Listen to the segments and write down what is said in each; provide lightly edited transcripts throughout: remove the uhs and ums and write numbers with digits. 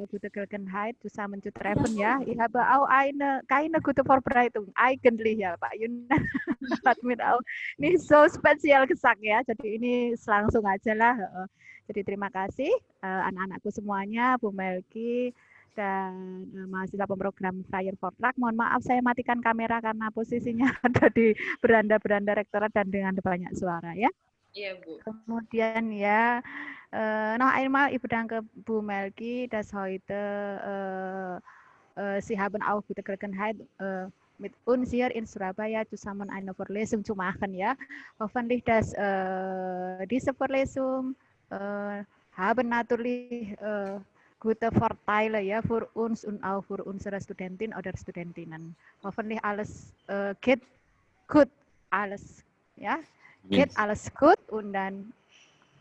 gute Gelegenheit zusammen zu treffen, ja. Ich habe auch keine gute Vorbereitung eigentlich ya Pak Yun. Hat mir auch nicht so spesial gesagt ya. Jadi ini langsung aja lah. Jadi terima kasih anak-anakku semuanya, Bu Melki dan mahasiswa pemrogram Fire for Track. Mohon maaf saya matikan kamera karena posisinya ada di beranda-beranda rektorat dan dengan banyak suara ya. Iya, Bu. Kemudian ya, noch einmal ich bedanke Bu Melki, dass heute Sie haben auch gute Gelegenheit, mit uns hier in Surabaya zusammen eine Vorlesung zu machen. Ja, hoffentlich, dass diese Vorlesung haben natürlich gute Vorteile ja für uns und auch für unsere Studentinnen oder Studentinnen. Hoffentlich alles geht gut, alles ya. Geht alles gut und dann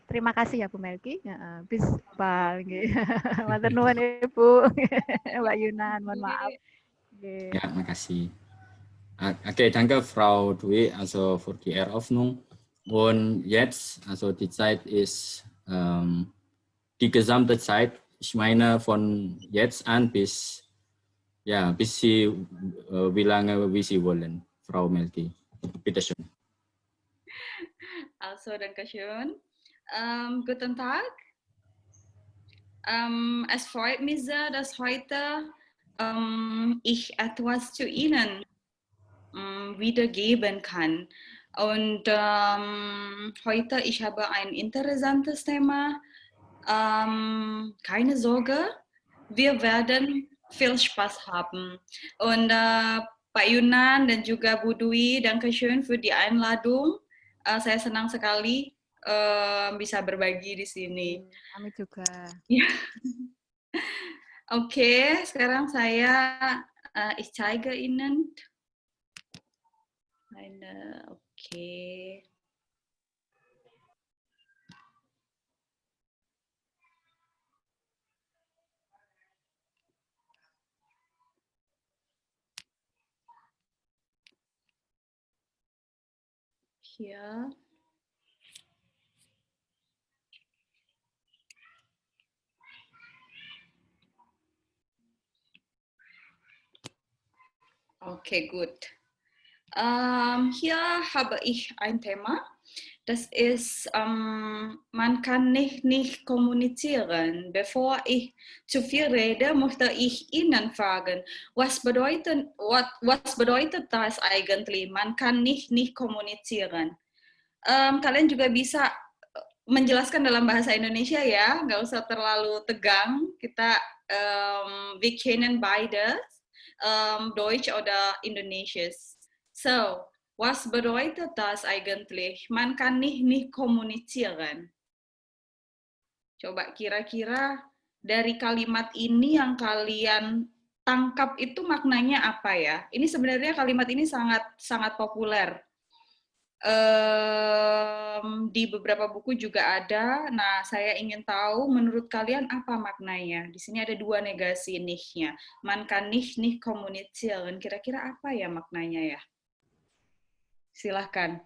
terima kasih ya Bu Melki. Bis bal nggih. Matur nuwun Ibu. Mbak Yunan, mohon maaf. Ja, makasih. Okay, danke Frau Dwi also für die Eröffnung. Und jetzt, also die Zeit ist die gesamte Zeit, ich meine von jetzt an bis Sie, wie lange wie Sie wollen, Frau Melki. Bitte schön. Also, Dankeschön. Guten Tag. Es freut mich sehr, dass heute ich etwas zu Ihnen wiedergeben kann. Und heute ich habe ein interessantes Thema. Keine Sorge, wir werden viel Spaß haben. Und Pak Yunan dan juga Bu Dwi, Dankeschön für die Einladung. Saya senang sekali bisa berbagi di sini. Kami juga. Oke, sekarang saya ich zeige Ihnen eine, okay. Hier. Okay, gut. Hier habe ich ein Thema. Das ist, man kann nicht kommunizieren. Bevor ich zu viel rede, möchte ich Ihnen fragen, was bedeutet das eigentlich? Man kann nicht kommunizieren. Kalian juga bisa menjelaskan dalam bahasa Indonesia ya, nggak usah terlalu tegang. Kita wir kennen beides, Deutsch oder Indonesisch. So, was bedeutet das eigentlich? Man kann nicht kommunizieren. Coba kira-kira dari kalimat ini yang kalian tangkap itu maknanya apa ya? Ini sebenarnya kalimat ini sangat populer. Di beberapa buku juga ada. Nah, saya ingin tahu menurut kalian apa maknanya. Di sini ada dua negasi nicht-nya. Man kann nicht kommunizieren. Kira-kira apa ya maknanya ya? Silahkan.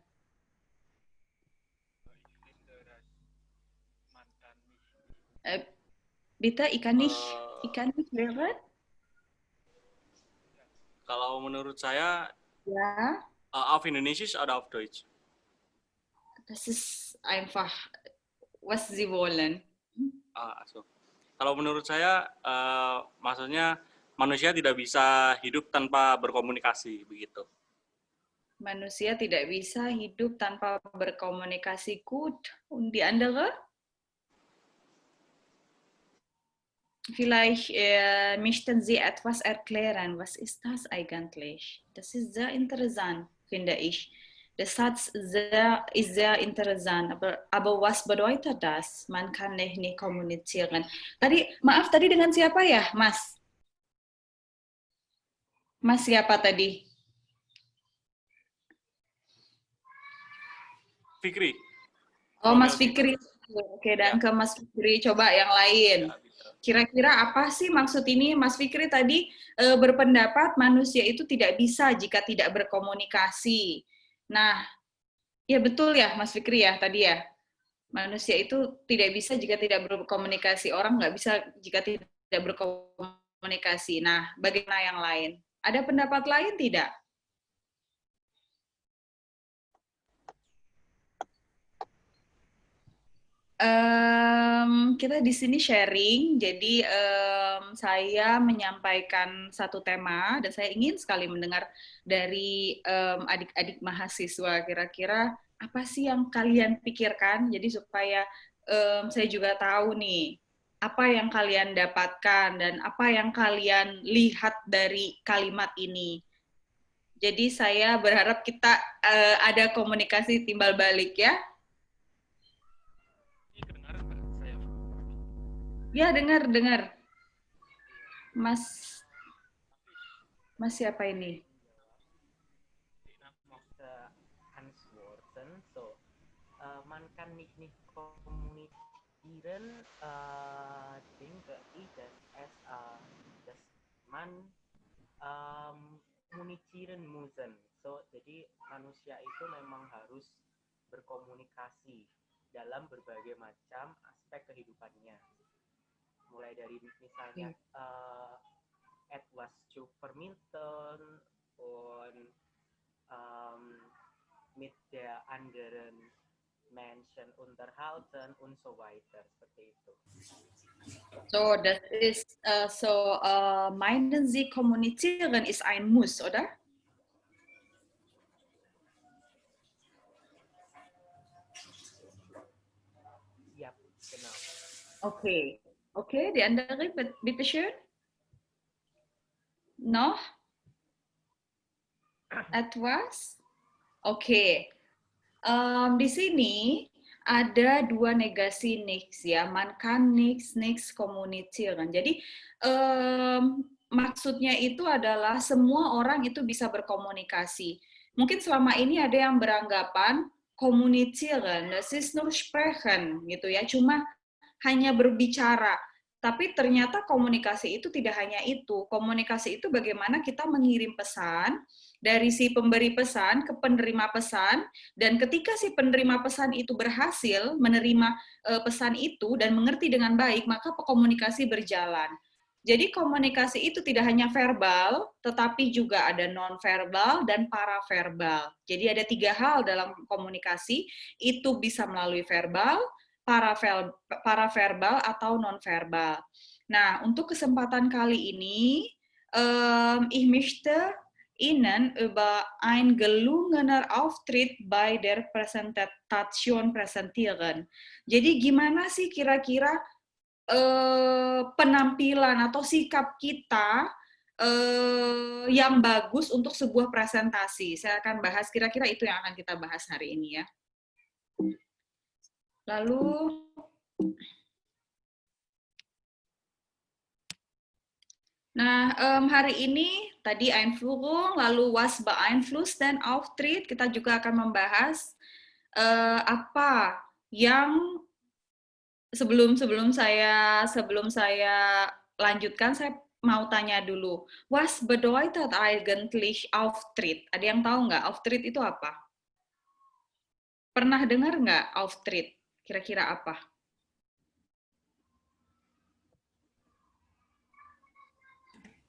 Bitte, ikan nicht wäre? Kalau menurut saya, Ja. auf Indonesisch oder auf Deutsch? Das ist einfach, was Sie wollen. Also. Kalau menurut saya, maksudnya manusia tidak bisa hidup tanpa berkomunikasi, begitu. Manusia tidak bisa hidup tanpa berkomunikasi. Gut. Und die andere? Vielleicht möchten Sie etwas erklären. Was ist das eigentlich? Das ist sehr interessant, finde ich. Der Satz ist sehr interessant. Aber was bedeutet das? Man kann nicht kommunizieren. Tadi dengan siapa ya, Mas? Mas siapa tadi? Fikri. Oh, Mas Fikri. Oke, dan ke Mas Fikri. Coba yang lain. Kira-kira apa sih maksud ini? Mas Fikri tadi berpendapat manusia itu tidak bisa jika tidak berkomunikasi. Nah, ya betul ya Mas Fikri ya tadi ya. Manusia itu tidak bisa jika tidak berkomunikasi. Orang nggak bisa jika tidak berkomunikasi. Nah, bagaimana yang lain? Ada pendapat lain tidak? Kita di sini sharing, jadi saya menyampaikan satu tema dan saya ingin sekali mendengar dari adik-adik mahasiswa kira-kira apa sih yang kalian pikirkan, jadi supaya saya juga tahu nih apa yang kalian dapatkan dan apa yang kalian lihat dari kalimat ini. Jadi saya berharap kita ada komunikasi timbal balik ya. Ya, dengar. Mas siapa ini? So, man kan nicht kommunizieren, denke ich, dass man kommunizieren müssen. So, jadi manusia itu memang harus berkomunikasi dalam berbagai macam aspek kehidupannya. Mulai dari misalnya etwas zu vermitteln und mit der anderen Menschen unterhalten und so weiter, seperti itu. So, das ist meinen Sie, kommunizieren ist ein Muss, oder? Ja, genau. Okay, die andere, bitte schön. Noch? Etwas? Oke. Di sini ada dua negasi nichts ya, man kann nichts kommunizieren. Jadi maksudnya itu adalah semua orang itu bisa berkomunikasi. Mungkin selama ini ada yang beranggapan kommunizieren, das ist nur sprechen gitu ya, cuma hanya berbicara. Tapi ternyata komunikasi itu tidak hanya itu. Komunikasi itu bagaimana kita mengirim pesan dari si pemberi pesan ke penerima pesan, dan ketika si penerima pesan itu berhasil menerima pesan itu dan mengerti dengan baik, maka komunikasi berjalan. Jadi komunikasi itu tidak hanya verbal, tetapi juga ada non-verbal dan paraverbal. Jadi ada 3 hal dalam komunikasi, itu bisa melalui verbal, paraverbal atau nonverbal. Nah, untuk kesempatan kali ini, ich möchte Ihnen über ein gelungener Auftritt bei der Präsentation präsentieren. Jadi gimana sih kira-kira penampilan atau sikap kita yang bagus untuk sebuah presentasi? Saya akan bahas, kira-kira itu yang akan kita bahas hari ini ya. Lalu, nah hari ini tadi Einführung, lalu was beeinflusst den Auftritt, kita juga akan membahas apa yang sebelum saya lanjutkan, saya mau tanya dulu, was bedeutet eigentlich Auftritt? Ada yang tahu nggak Auftritt itu apa? Pernah dengar nggak Auftritt? Kira-kira apa?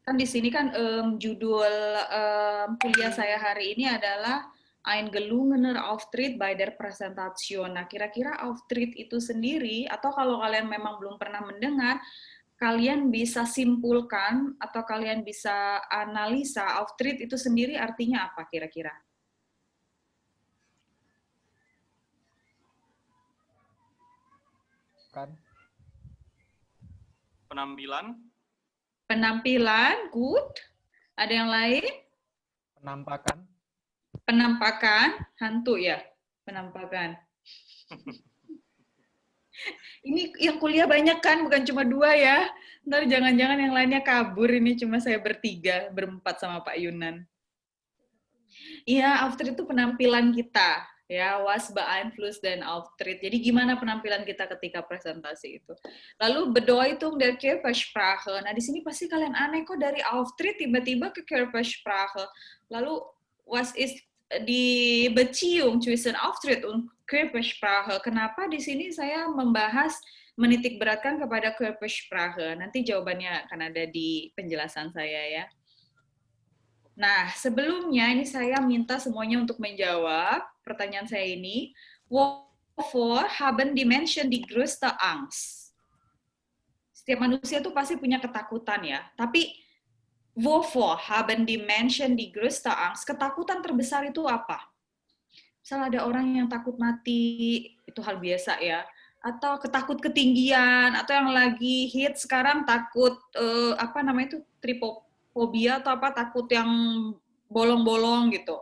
Kan di sini kan judul kuliah saya hari ini adalah Ein gelungener Auftritt bei der Präsentation. Nah, kira-kira Auftritt itu sendiri, atau kalau kalian memang belum pernah mendengar, kalian bisa simpulkan atau kalian bisa analisa Auftritt itu sendiri artinya apa kira-kira? Kan? Penampilan, good. Ada yang lain? Penampakan, hantu ya? Penampakan. Ini yang kuliah banyak kan, bukan cuma 2 ya. Ntar jangan-jangan yang lainnya kabur, ini cuma saya berempat sama Pak Yunan. Iya, Auftritt itu penampilan kita. Ya, was beeinflusst den Auftritt. Jadi gimana penampilan kita ketika presentasi itu. Lalu Bedeutung der Körpersprache. Nah, di sini pasti kalian aneh kok dari Auftritt tiba-tiba ke Körpersprache. Lalu was ist die Beziehung zwischen Auftritt und Körpersprache? Kenapa di sini saya membahas menitik beratkan kepada Körpersprache. Nanti jawabannya akan ada di penjelasan saya ya. Nah, sebelumnya ini saya minta semuanya untuk menjawab pertanyaan saya ini. Wovor haben die Menschen die größte Angst? Setiap manusia tuh pasti punya ketakutan ya. Tapi wovor haben die Menschen die größte Angst? Ketakutan terbesar itu apa? Misal ada orang yang takut mati, itu hal biasa ya. Atau ketakut ketinggian, atau yang lagi hit sekarang takut apa namanya itu tripofobia atau apa, takut yang bolong-bolong gitu.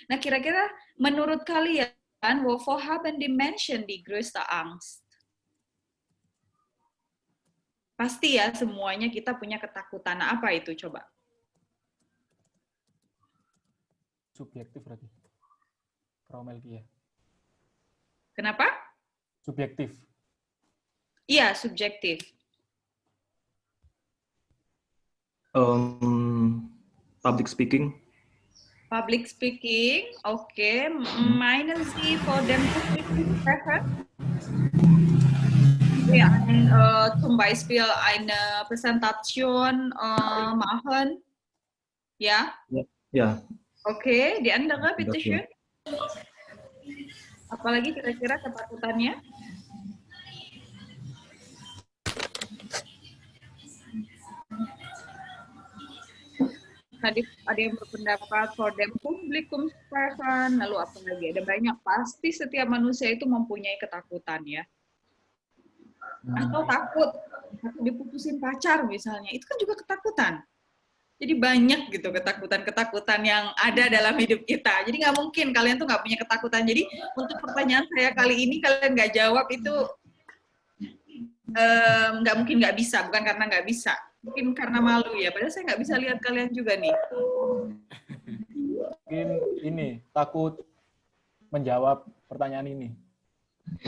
Nah, kira-kira menurut kalian, wovor haben die Menschen die größte Angst? Pasti ya, semuanya kita punya ketakutan. Nah, apa itu coba? Subjektif berarti. Frau Melki ya. Kenapa? Subjektif. Iya, subjektif. Public speaking. Public speaking, okay. Meinen Sie vor dem Publikum sprechen? Ja, zum Beispiel eine Präsentation machen. Ja? Ja. Okay, die andere, bitte Dafür. schön. Apalagi kira-kira ketakutannya? Tadi ada yang berpendapat for dem Publikum sprechen, lalu apa lagi? Ada banyak. Pasti setiap manusia itu mempunyai ketakutan ya. Atau takut diputusin pacar misalnya, itu kan juga ketakutan. Jadi banyak gitu ketakutan-ketakutan yang ada dalam hidup kita. Jadi nggak mungkin kalian tuh nggak punya ketakutan. Jadi untuk pertanyaan saya kali ini kalian nggak jawab itu nggak mungkin nggak bisa, bukan karena nggak bisa. Mungkin karena malu ya, padahal saya nggak bisa lihat kalian juga nih. Mungkin ini, takut menjawab pertanyaan ini.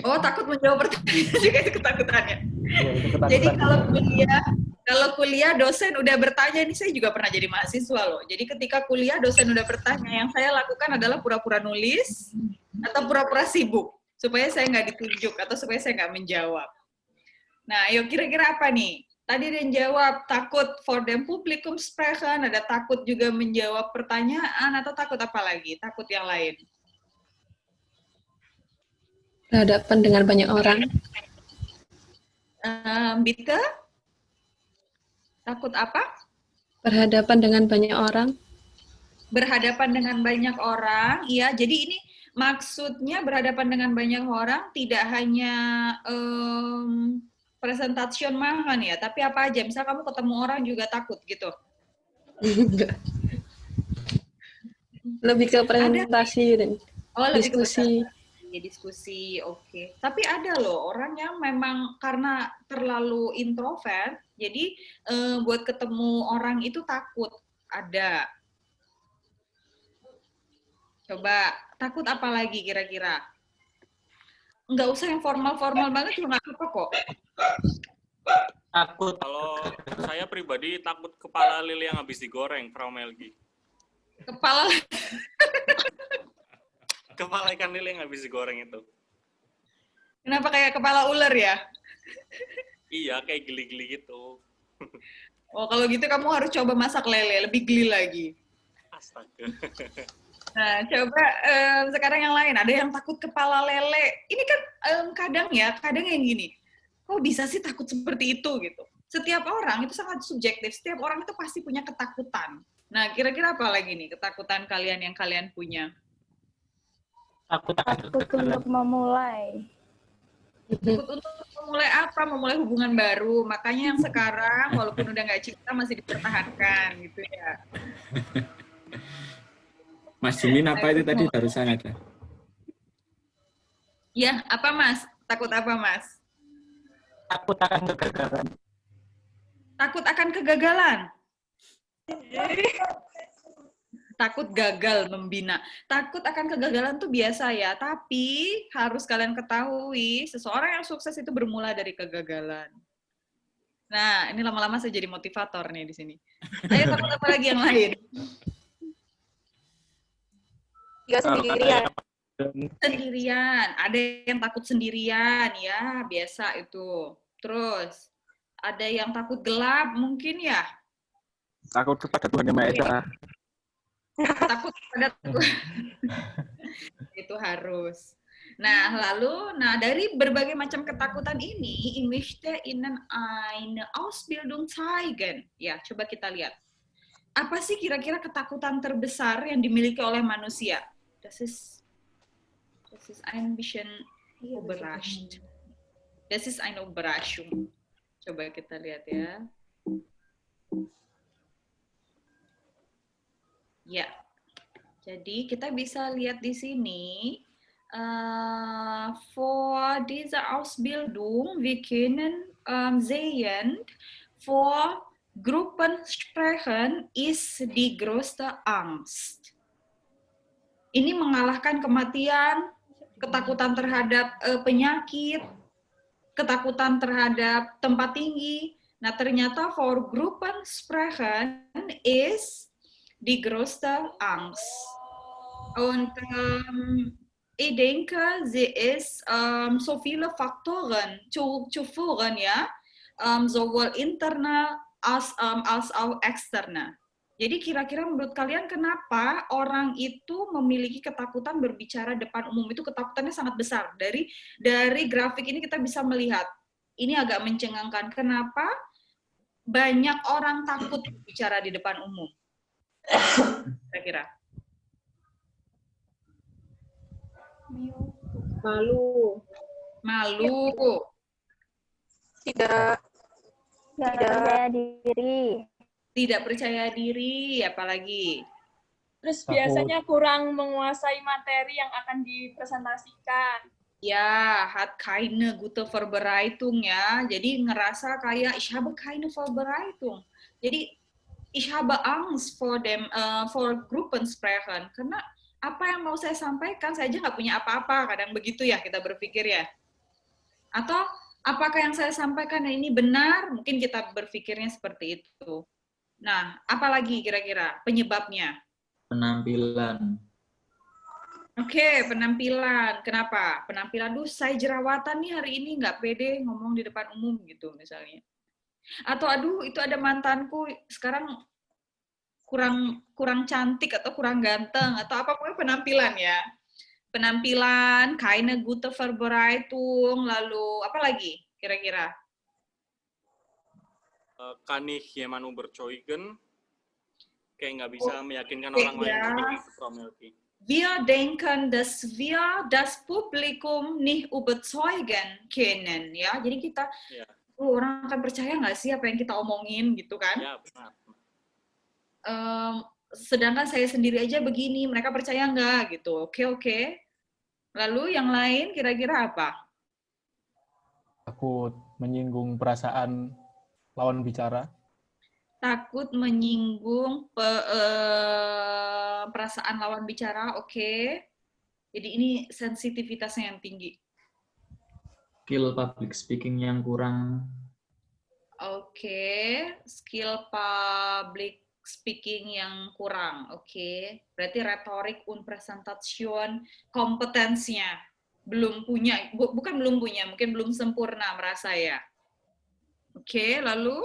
Oh, takut menjawab pertanyaan juga itu ketakutannya. Ya, itu ketakutan. Jadi kalau kuliah dosen udah bertanya, ini saya juga pernah jadi mahasiswa loh. Jadi ketika kuliah dosen udah bertanya, yang saya lakukan adalah pura-pura nulis atau pura-pura sibuk supaya saya nggak ditunjuk atau supaya saya nggak menjawab. Nah, yuk kira-kira apa nih? Tadi ada yang jawab takut for dem Publikum sprechen, ada takut juga menjawab pertanyaan, atau takut apa lagi? Takut yang lain? Berhadapan dengan banyak orang. Bitte? Takut apa? Berhadapan dengan banyak orang. Berhadapan dengan banyak orang, iya. Jadi ini maksudnya berhadapan dengan banyak orang tidak hanya presentation makan ya, tapi apa aja. Misal kamu ketemu orang juga takut gitu. Lebih ke presentasi dan diskusi. Diskusi, oke. Tapi ada loh orang yang memang karena terlalu introvert, jadi buat ketemu orang itu takut. Ada. Coba, takut apa lagi kira-kira? Nggak usah yang formal-formal banget juga nggak apa-apa kok. Takut. Kalau saya pribadi takut kepala lele yang habis digoreng, Frau Melgi. Kepala Kepala ikan lele yang habis digoreng itu. Kenapa kayak kepala ular ya? Iya, kayak geli-geli gitu. Oh, kalau gitu kamu harus coba masak lele, lebih geli lagi. Astaga. Nah, coba sekarang yang lain. Ada yang takut kepala lele. Ini kan kadang yang gini. Kok bisa sih takut seperti itu gitu? Setiap orang itu sangat subjektif. Setiap orang itu pasti punya ketakutan. Nah, kira-kira apa lagi nih ketakutan kalian yang kalian punya? Takut untuk memulai. Takut untuk memulai apa? Memulai hubungan baru. Makanya yang sekarang walaupun udah nggak cinta masih dipertahankan gitu ya. Mas Jimin apa itu tadi barusan ada? Ya, apa Mas? Takut apa Mas? Takut akan kegagalan. Takut akan kegagalan. Takut gagal membina. Takut akan kegagalan tuh biasa ya, tapi harus kalian ketahui, seseorang yang sukses itu bermula dari kegagalan. Nah, ini lama-lama saya jadi motivator nih di sini. Ayo takut apa lagi yang lain? Gak sendirian. Sendirian. Ada yang takut sendirian, ya biasa itu. Terus ada yang takut gelap mungkin ya? Takut kepada Tuhan Yang Maha Esa. Takut pada Tuhan. Itu harus. Nah, dari berbagai macam ketakutan ini, ich möchte Ihnen eine Ausbildung zeigen. Ya, coba kita lihat. Apa sih kira-kira ketakutan terbesar yang dimiliki oleh manusia? Das ist ein bisschen überrascht. Das ist eine Überraschung. Coba kita lihat ya. Ya, jadi kita bisa lihat di sini, for diese Ausbildung, wir können sehen, for Gruppensprechen ist die größte Angst. Ini mengalahkan kematian, ketakutan terhadap penyakit, ketakutan terhadap tempat tinggi. Nah, ternyata for Gruppensprechen ist die größte Angst. Und ich denke, sie ist so viele Faktoren zu führen, ja, sowohl internal als auch eksternal. Jadi kira-kira menurut kalian kenapa orang itu memiliki ketakutan berbicara depan umum? Itu ketakutannya sangat besar. Dari grafik ini kita bisa melihat. Ini agak mencengangkan. Kenapa banyak orang takut bicara di depan umum? Kira-kira. Malu. Tidak percaya diri. Tidak percaya diri, apalagi. Terus biasanya kurang menguasai materi yang akan dipresentasikan. Ya, hat keine gute Vorbereitung ya. Jadi ngerasa kayak ich habe keine Vorbereitung. Jadi ich habe Angst vor Gruppensprechen. Karena apa yang mau saya sampaikan, saya aja nggak punya apa-apa. Kadang begitu ya kita berpikir ya. Atau apakah yang saya sampaikan ini benar? Mungkin kita berpikirnya seperti itu. Nah, apalagi kira-kira penyebabnya? Penampilan. Oke, penampilan. Kenapa? Penampilan, saya jerawatan nih hari ini, nggak pede ngomong di depan umum gitu misalnya. Atau aduh, itu ada mantanku sekarang kurang cantik atau kurang ganteng atau apa pokoknya penampilan ya. Penampilan, keine gute Vorbereitung, lalu apa lagi kira-kira? Kann ich jemanden überzeugen? Kayak nggak bisa meyakinkan orang lain. Wir denken, dass wir das Publikum nicht überzeugen können, ya. Jadi kita, orang akan percaya nggak sih apa yang kita omongin, gitu kan? Ya, benar. Sedangkan saya sendiri aja begini, mereka percaya nggak, gitu. Oke. Lalu yang lain kira-kira apa? Takut menyinggung perasaan lawan bicara. Takut menyinggung perasaan lawan bicara, oke. Jadi ini sensitivitasnya yang tinggi. Skill public speaking yang kurang. Oke, skill public speaking yang kurang, oke. Berarti retorik und Präsentation, kompetensinya belum punya, bukan belum punya, mungkin belum sempurna merasa ya. Oke, lalu?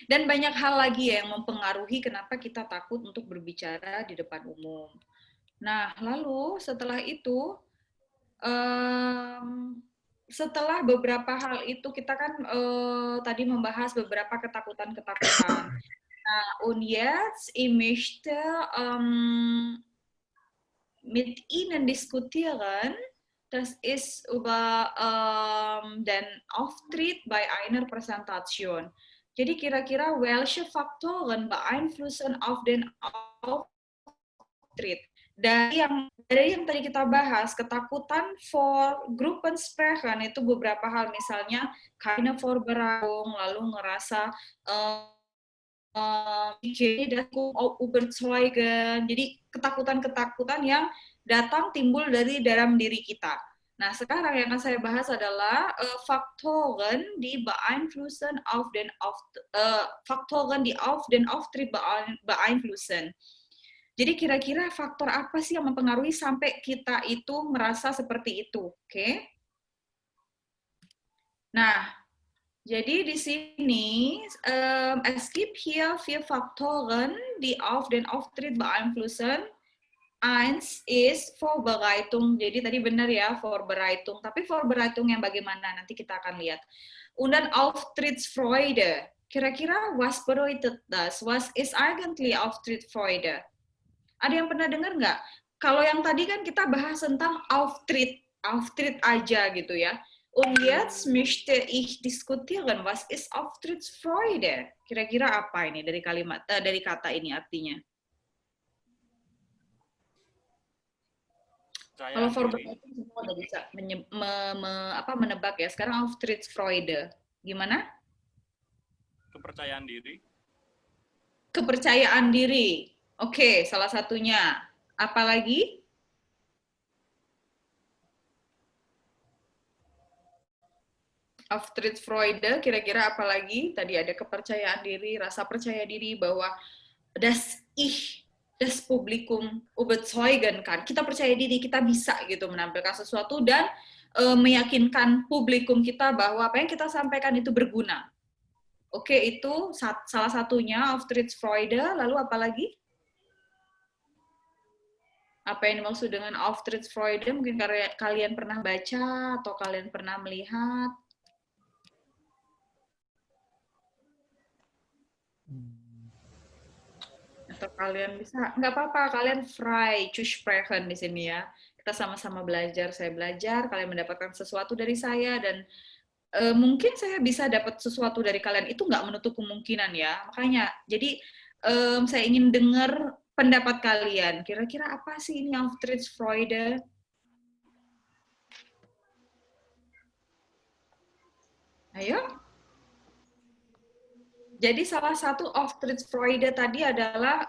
Dan banyak hal lagi yang mempengaruhi kenapa kita takut untuk berbicara di depan umum. Nah, lalu setelah itu, setelah beberapa hal itu, kita kan tadi membahas beberapa ketakutan-ketakutan. Nah, und jetzt, ich möchte mit Ihnen diskutieren, das ist über den Auftritt bei einer Präsentation. Jadi kira-kira welche Faktoren beeinflussen auf den Auftritt? Dari yang tadi kita bahas, ketakutan for Gruppensprechen itu beberapa hal, misalnya keine Vorbereitung, lalu ngerasa überzeugen. Jadi ketakutan-ketakutan yang datang timbul dari dalam diri kita. Nah, sekarang yang akan saya bahas adalah Faktoren, die beeinflussen auf den Faktoren, die auf den Auftritt beeinflussen. Jadi kira-kira faktor apa sih yang mempengaruhi sampai kita itu merasa seperti itu, oke? Nah, jadi di sini es gibt hier 4 Faktoren, die auf den Auftritt beeinflussen. Eins ist Vorbereitung. Jadi tadi benar ya, Vorbereitung. Tapi Vorbereitung yang bagaimana? Nanti kita akan lihat. Und dann Auftrittsfreude. Kira-kira was bedeutet das? Was ist eigentlich Auftrittsfreude? Ada yang pernah dengar nggak? Kalau yang tadi kan kita bahas tentang Auftritt aja gitu ya. Und jetzt möchte ich diskutieren, was ist Auftrittsfreude? Kira-kira apa ini dari kalimat dari kata ini artinya? Kalau Vorbereitung semua udah bisa menebak ya. Sekarang Auftrittsfreude. Gimana? Kepercayaan diri. Kepercayaan diri. Oke, salah satunya. Apa lagi? Auftrittsfreude, kira-kira apa lagi? Tadi ada kepercayaan diri, rasa percaya diri bahwa das Publikum überzeugen kan. Kita percaya diri, kita bisa gitu menampilkan sesuatu dan meyakinkan publikum kita bahwa apa yang kita sampaikan itu berguna. Oke, itu salah satunya Auftrittsfreude. Lalu apa lagi? Apa yang dimaksud dengan Auftrittsfreude? Mungkin kalian pernah baca atau kalian pernah melihat. Atau kalian bisa, nggak apa-apa, kalian frei zu sprechen di sini ya. Kita sama-sama belajar, saya belajar, kalian mendapatkan sesuatu dari saya, dan mungkin saya bisa dapat sesuatu dari kalian, itu nggak menutup kemungkinan ya. Makanya, jadi saya ingin dengar pendapat kalian. Kira-kira apa sih ini Auftrittsfreude? Ayo. Jadi salah satu Auftrittsfreude tadi adalah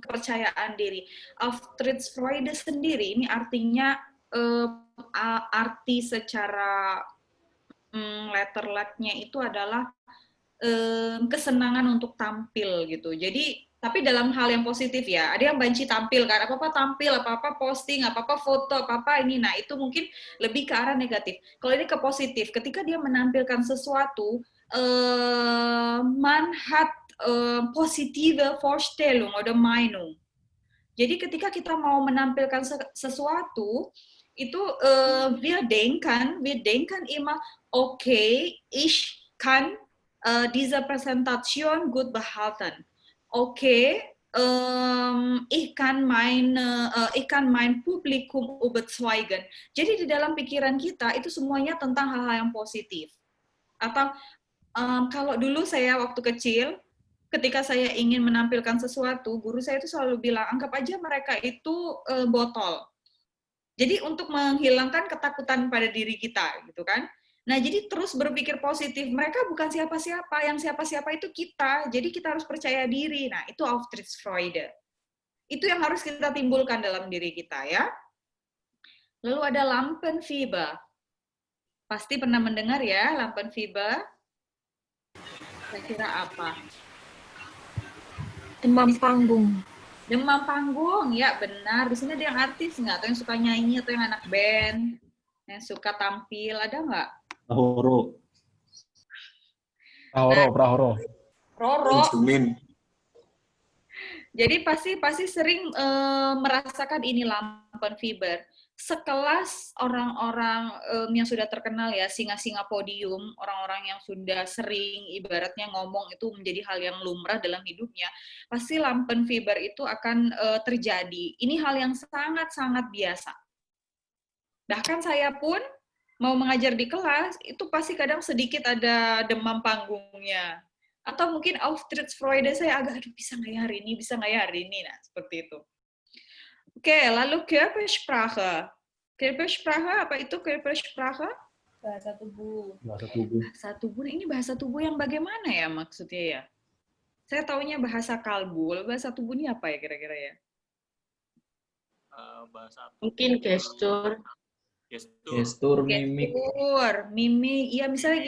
kepercayaan diri. Auftrittsfreude sendiri ini artinya arti secara letter luck-nya itu adalah kesenangan untuk tampil gitu. Jadi tapi dalam hal yang positif ya. Ada yang banci tampil kan, apa-apa tampil, apa-apa posting, apa-apa foto, apa-apa ini. Nah, itu mungkin lebih ke arah negatif. Kalau ini ke positif, ketika dia menampilkan sesuatu, man hat positive Vorstellung oder Meinung. Jadi ketika kita mau menampilkan sesuatu, itu wir denken immer, okay, ich kann diese Präsentation gut behalten. Okay, ich kann mein Publikum überzeugen. Jadi di dalam pikiran kita itu semuanya tentang hal-hal yang positif. Atau kalau dulu saya waktu kecil, ketika saya ingin menampilkan sesuatu, guru saya itu selalu bilang, anggap aja mereka itu botol. Jadi untuk menghilangkan ketakutan pada diri kita, gitu kan? Nah, jadi terus berpikir positif. Mereka bukan siapa-siapa, yang siapa-siapa itu kita. Jadi kita harus percaya diri. Nah, itu Auftrittsfreude. Itu yang harus kita timbulkan dalam diri kita, ya. Lalu ada Lampenfieber. Pasti pernah mendengar ya, Lampenfieber. Kira-kira apa? Demam panggung. Demam panggung, ya benar. Di sini ada yang artis nggak? Atau yang suka nyanyi, atau yang anak band, yang suka tampil, ada nggak? Prahoro. Prahoro. Roro. Jadi pasti sering merasakan ini Lampenfieber. Sekelas orang-orang yang sudah terkenal ya, singa-singa podium, orang-orang yang sudah sering ibaratnya ngomong itu menjadi hal yang lumrah dalam hidupnya, pasti Lampenfieber itu akan terjadi. Ini hal yang sangat-sangat biasa. Bahkan saya pun mau mengajar di kelas, itu pasti kadang sedikit ada demam panggungnya. Atau mungkin Auftrittsfreude saya agak, aduh bisa nggak ya hari ini, nah seperti itu. Oke, lalu Körpersprache. Körpersprache, apa itu Körpersprache? Bahasa tubuh. Bahasa tubuh. Bahasa tubuh, ini bahasa tubuh yang bagaimana ya maksudnya ya? Saya taunya bahasa kalbu, bahasa tubuh ini apa ya kira-kira ya? Bahasa Mungkin gestur. Gestur, mimik. Gestur, mimik, iya misalnya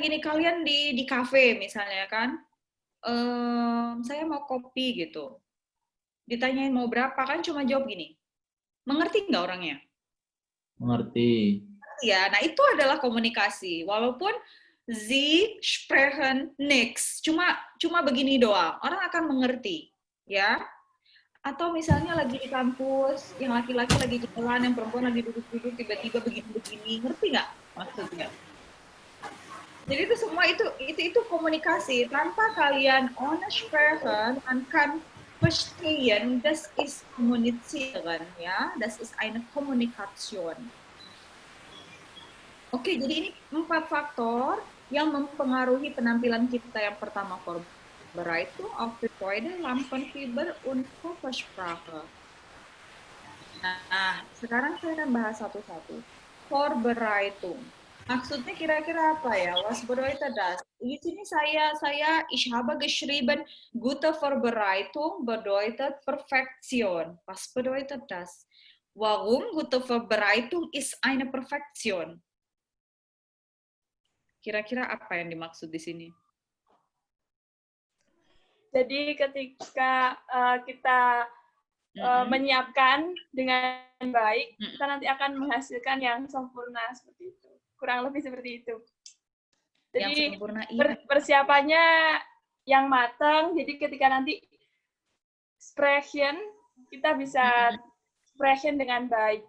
gini, kalian di kafe misalnya kan, saya mau kopi gitu. Ditanyain mau berapa, kan cuma jawab gini. Mengerti nggak orangnya? Mengerti. Ya, nah itu adalah komunikasi. Walaupun Sie sprechen nichts, cuma begini doang, orang akan mengerti, ya. Atau misalnya lagi di kampus, yang laki-laki lagi jalan, yang perempuan lagi duduk-duduk, tiba-tiba begini-begini, ngerti nggak maksudnya? Jadi itu semua itu komunikasi. Tanpa kalian honest sprechen, man kann verstehen, das ist kommunizieren, ya, das ist eine Kommunikation. Oke, jadi ini 4 faktor yang mempengaruhi penampilan kita. Yang pertama, Vorbereitung, Auftreten, Lampenfieber, und Körpersprache. Nah, sekarang saya akan bahas satu-satu. Vorbereitung. Maksudnya kira-kira apa ya? Was bedeutet das? Di sini ich habe geschrieben, gute Vorbereitung bedeutet Perfektion. Was bedeutet das? Warum gute Vorbereitung ist eine Perfektion? Kira-kira apa yang dimaksud di sini? Jadi ketika kita menyiapkan dengan baik, kita nanti akan menghasilkan yang sempurna seperti itu. Kurang lebih seperti itu. Jadi yang sempurna, iya. Persiapannya yang matang, jadi ketika nanti sprechen, kita bisa sprechen dengan baik.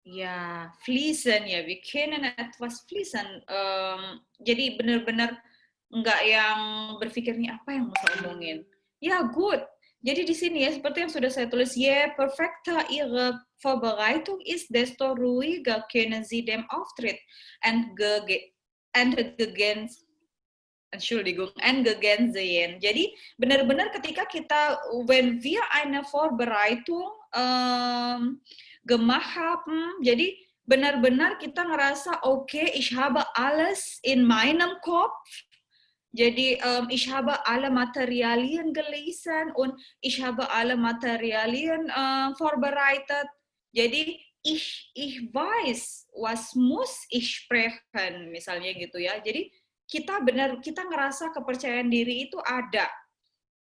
Ya, fließen ya, wir kennen etwas fließen. Jadi benar-benar nggak yang berpikirnya apa yang mau saya omongin. Ya, good. Jadi di sini ya, seperti yang sudah saya tulis, je perfekter Ihre Vorbereitung ist, desto ruhiger können Sie dem Auftritt entgegen sehen. Jadi benar-benar ketika kita, when wir eine Vorbereitung gemacht haben, jadi benar-benar kita ngerasa, okay, ich habe alles in meinem Kopf. Jadi ich habe alle Materialien gelesen und ich habe alle Materialien vorbereitet. Jadi ich weiß, was muss ich sprechen, misalnya gitu ya. Jadi kita ngerasa kepercayaan diri itu ada.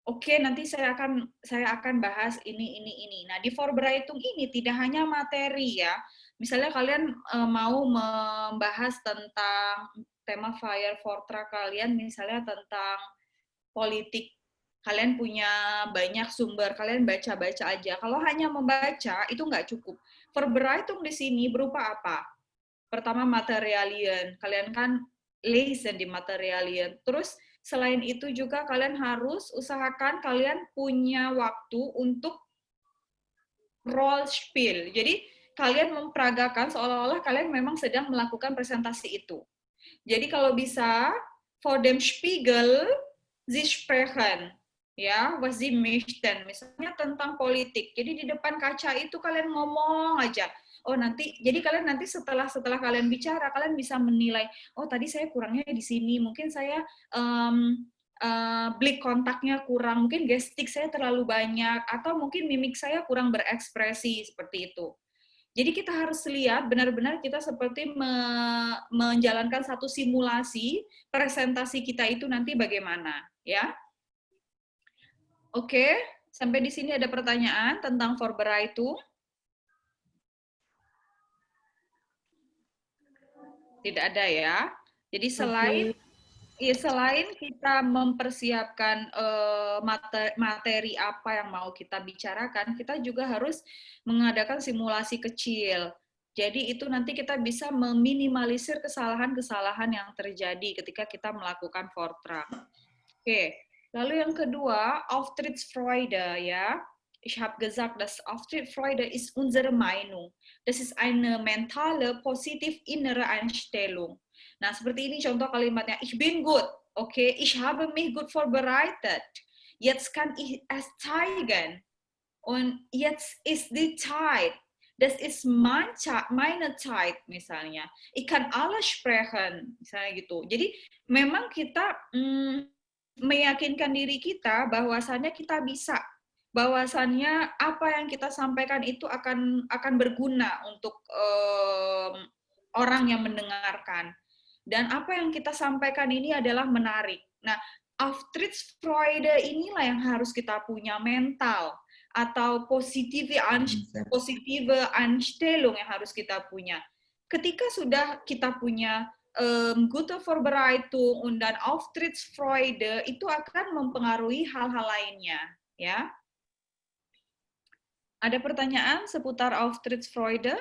Oke, nanti saya akan bahas ini. Nah, di Vorbereitung ini tidak hanya materi ya. Misalnya kalian mau membahas tentang tema Fire Vortrag kalian, misalnya tentang politik. Kalian punya banyak sumber, kalian baca-baca aja. Kalau hanya membaca, itu nggak cukup. Vorbereitung di sini berupa apa? Pertama, Materialien. Kalian kan lesen di Materialien. Terus, selain itu juga kalian harus usahakan kalian punya waktu untuk Rollspiel. Jadi kalian memperagakan seolah-olah kalian memang sedang melakukan presentasi itu. Jadi kalau bisa, vor dem Spiegel Sie sprechen, ya, was Sie möchten. Misalnya tentang politik. Jadi di depan kaca itu kalian ngomong aja. Oh nanti, jadi kalian nanti setelah kalian bicara, kalian bisa menilai, oh tadi saya kurangnya di sini, mungkin saya blik kontaknya kurang, mungkin gestik saya terlalu banyak, atau mungkin mimik saya kurang berekspresi, seperti itu. Jadi kita harus lihat benar-benar kita seperti menjalankan satu simulasi presentasi kita itu nanti bagaimana, ya. Oke, sampai di sini ada pertanyaan tentang Vorbereitung. Tidak ada ya. Jadi selain kita mempersiapkan materi apa yang mau kita bicarakan, kita juga harus mengadakan simulasi kecil. Jadi itu nanti kita bisa meminimalisir kesalahan-kesalahan yang terjadi ketika kita melakukan Vortrag. Oke, lalu yang kedua, Auftrittsfreude ya. Ich habe gesagt, dass Auftrittsfreude ist unsere Meinung. Das ist eine mentale, positiv innere Einstellung. Nah, seperti ini contoh kalimatnya. Ich bin gut. Okay, ich habe mich gut vorbereitet. Jetzt kann ich es zeigen. Und jetzt ist die Zeit. Das ist meine Zeit, misalnya. Ich kann alles sprechen, misalnya gitu. Jadi, memang kita meyakinkan diri kita bahwasannya kita bisa. Bahwasannya apa yang kita sampaikan itu akan berguna untuk orang yang mendengarkan. Dan apa yang kita sampaikan ini adalah menarik. Nah, Auftrittsfreude inilah yang harus kita punya mental atau positive Einstellung yang harus kita punya. Ketika sudah kita punya gute Vorbereitung und dann Auftrittsfreude, itu akan mempengaruhi hal-hal lainnya, ya. Ada pertanyaan seputar Auftrittsfreude?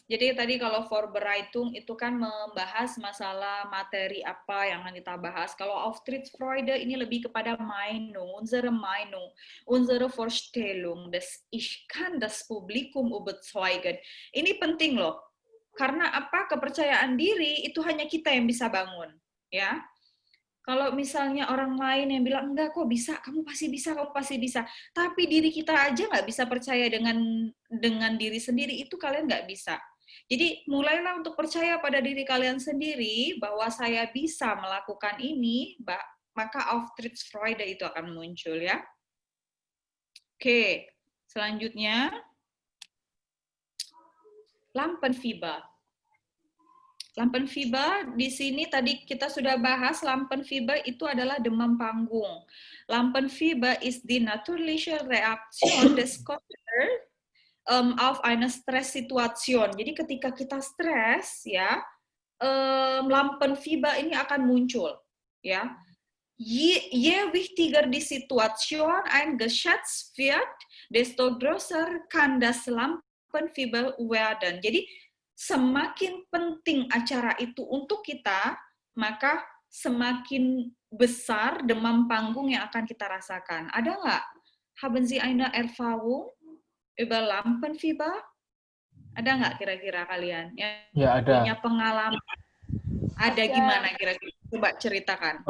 Jadi tadi kalau Vorbereitung itu kan membahas masalah materi apa yang akan kita bahas. Kalau Auftrittsfreude ini lebih kepada Meinung, unsere Meinung, unsere Vorstellung, ich kann das Publikum überzeugen. Ini penting loh. Karena apa? Kepercayaan diri itu hanya kita yang bisa bangun, ya. Kalau misalnya orang lain yang bilang, enggak kok bisa, kamu pasti bisa, kamu pasti bisa. Tapi diri kita aja nggak bisa percaya dengan diri sendiri, itu kalian nggak bisa. Jadi mulailah untuk percaya pada diri kalian sendiri bahwa saya bisa melakukan ini, maka Auftrittsfreude itu akan muncul, ya. Oke, selanjutnya Lampenfieber. Lampenfieber di sini tadi kita sudah bahas, Lampenfieber itu adalah demam panggung. Lampenfieber is die natürliche Reaktion des Körpers auf eine Stresssituation. Jadi ketika kita stres, ya, Lampenfieber ini akan muncul, ya. Je wichtiger die Situation eingeschätzt wird, desto größer kann das Lampenfieber werden. Jadi semakin penting acara itu untuk kita, maka semakin besar demam panggung yang akan kita rasakan. Ada nggak? Haben Sie eine Erfahrung über Lampenfieber? Ada nggak kira-kira kalian yang ada. punya pengalaman? Ada gimana kira-kira? Coba ceritakan.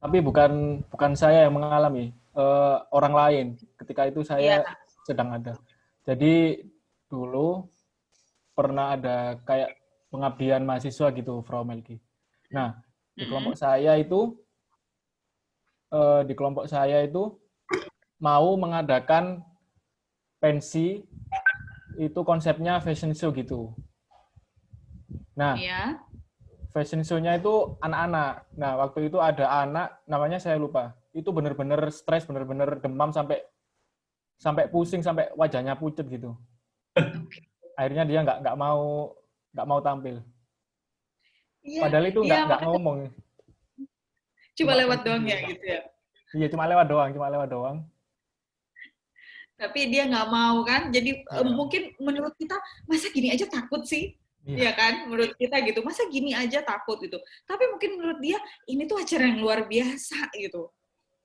Tapi bukan saya yang mengalami, orang lain. Ketika itu saya sedang ada. Jadi dulu pernah ada kayak pengabdian mahasiswa gitu, Frau Melki. Nah, di kelompok saya itu mau mengadakan pensi, itu konsepnya fashion show gitu. Nah, fashion show-nya itu anak-anak. Nah, waktu itu ada anak, namanya saya lupa. Itu benar-benar stres, benar-benar demam sampai pusing, sampai wajahnya pucat gitu. Akhirnya dia nggak mau tampil. Padahal itu nggak ngomong. Cuma lewat doang ya gitu ya. Iya, cuma lewat doang. Tapi dia nggak mau kan. Jadi mungkin menurut kita masa gini aja takut sih. Iya kan, menurut kita gitu, masa gini aja takut gitu. Tapi mungkin menurut dia ini tuh acara yang luar biasa gitu.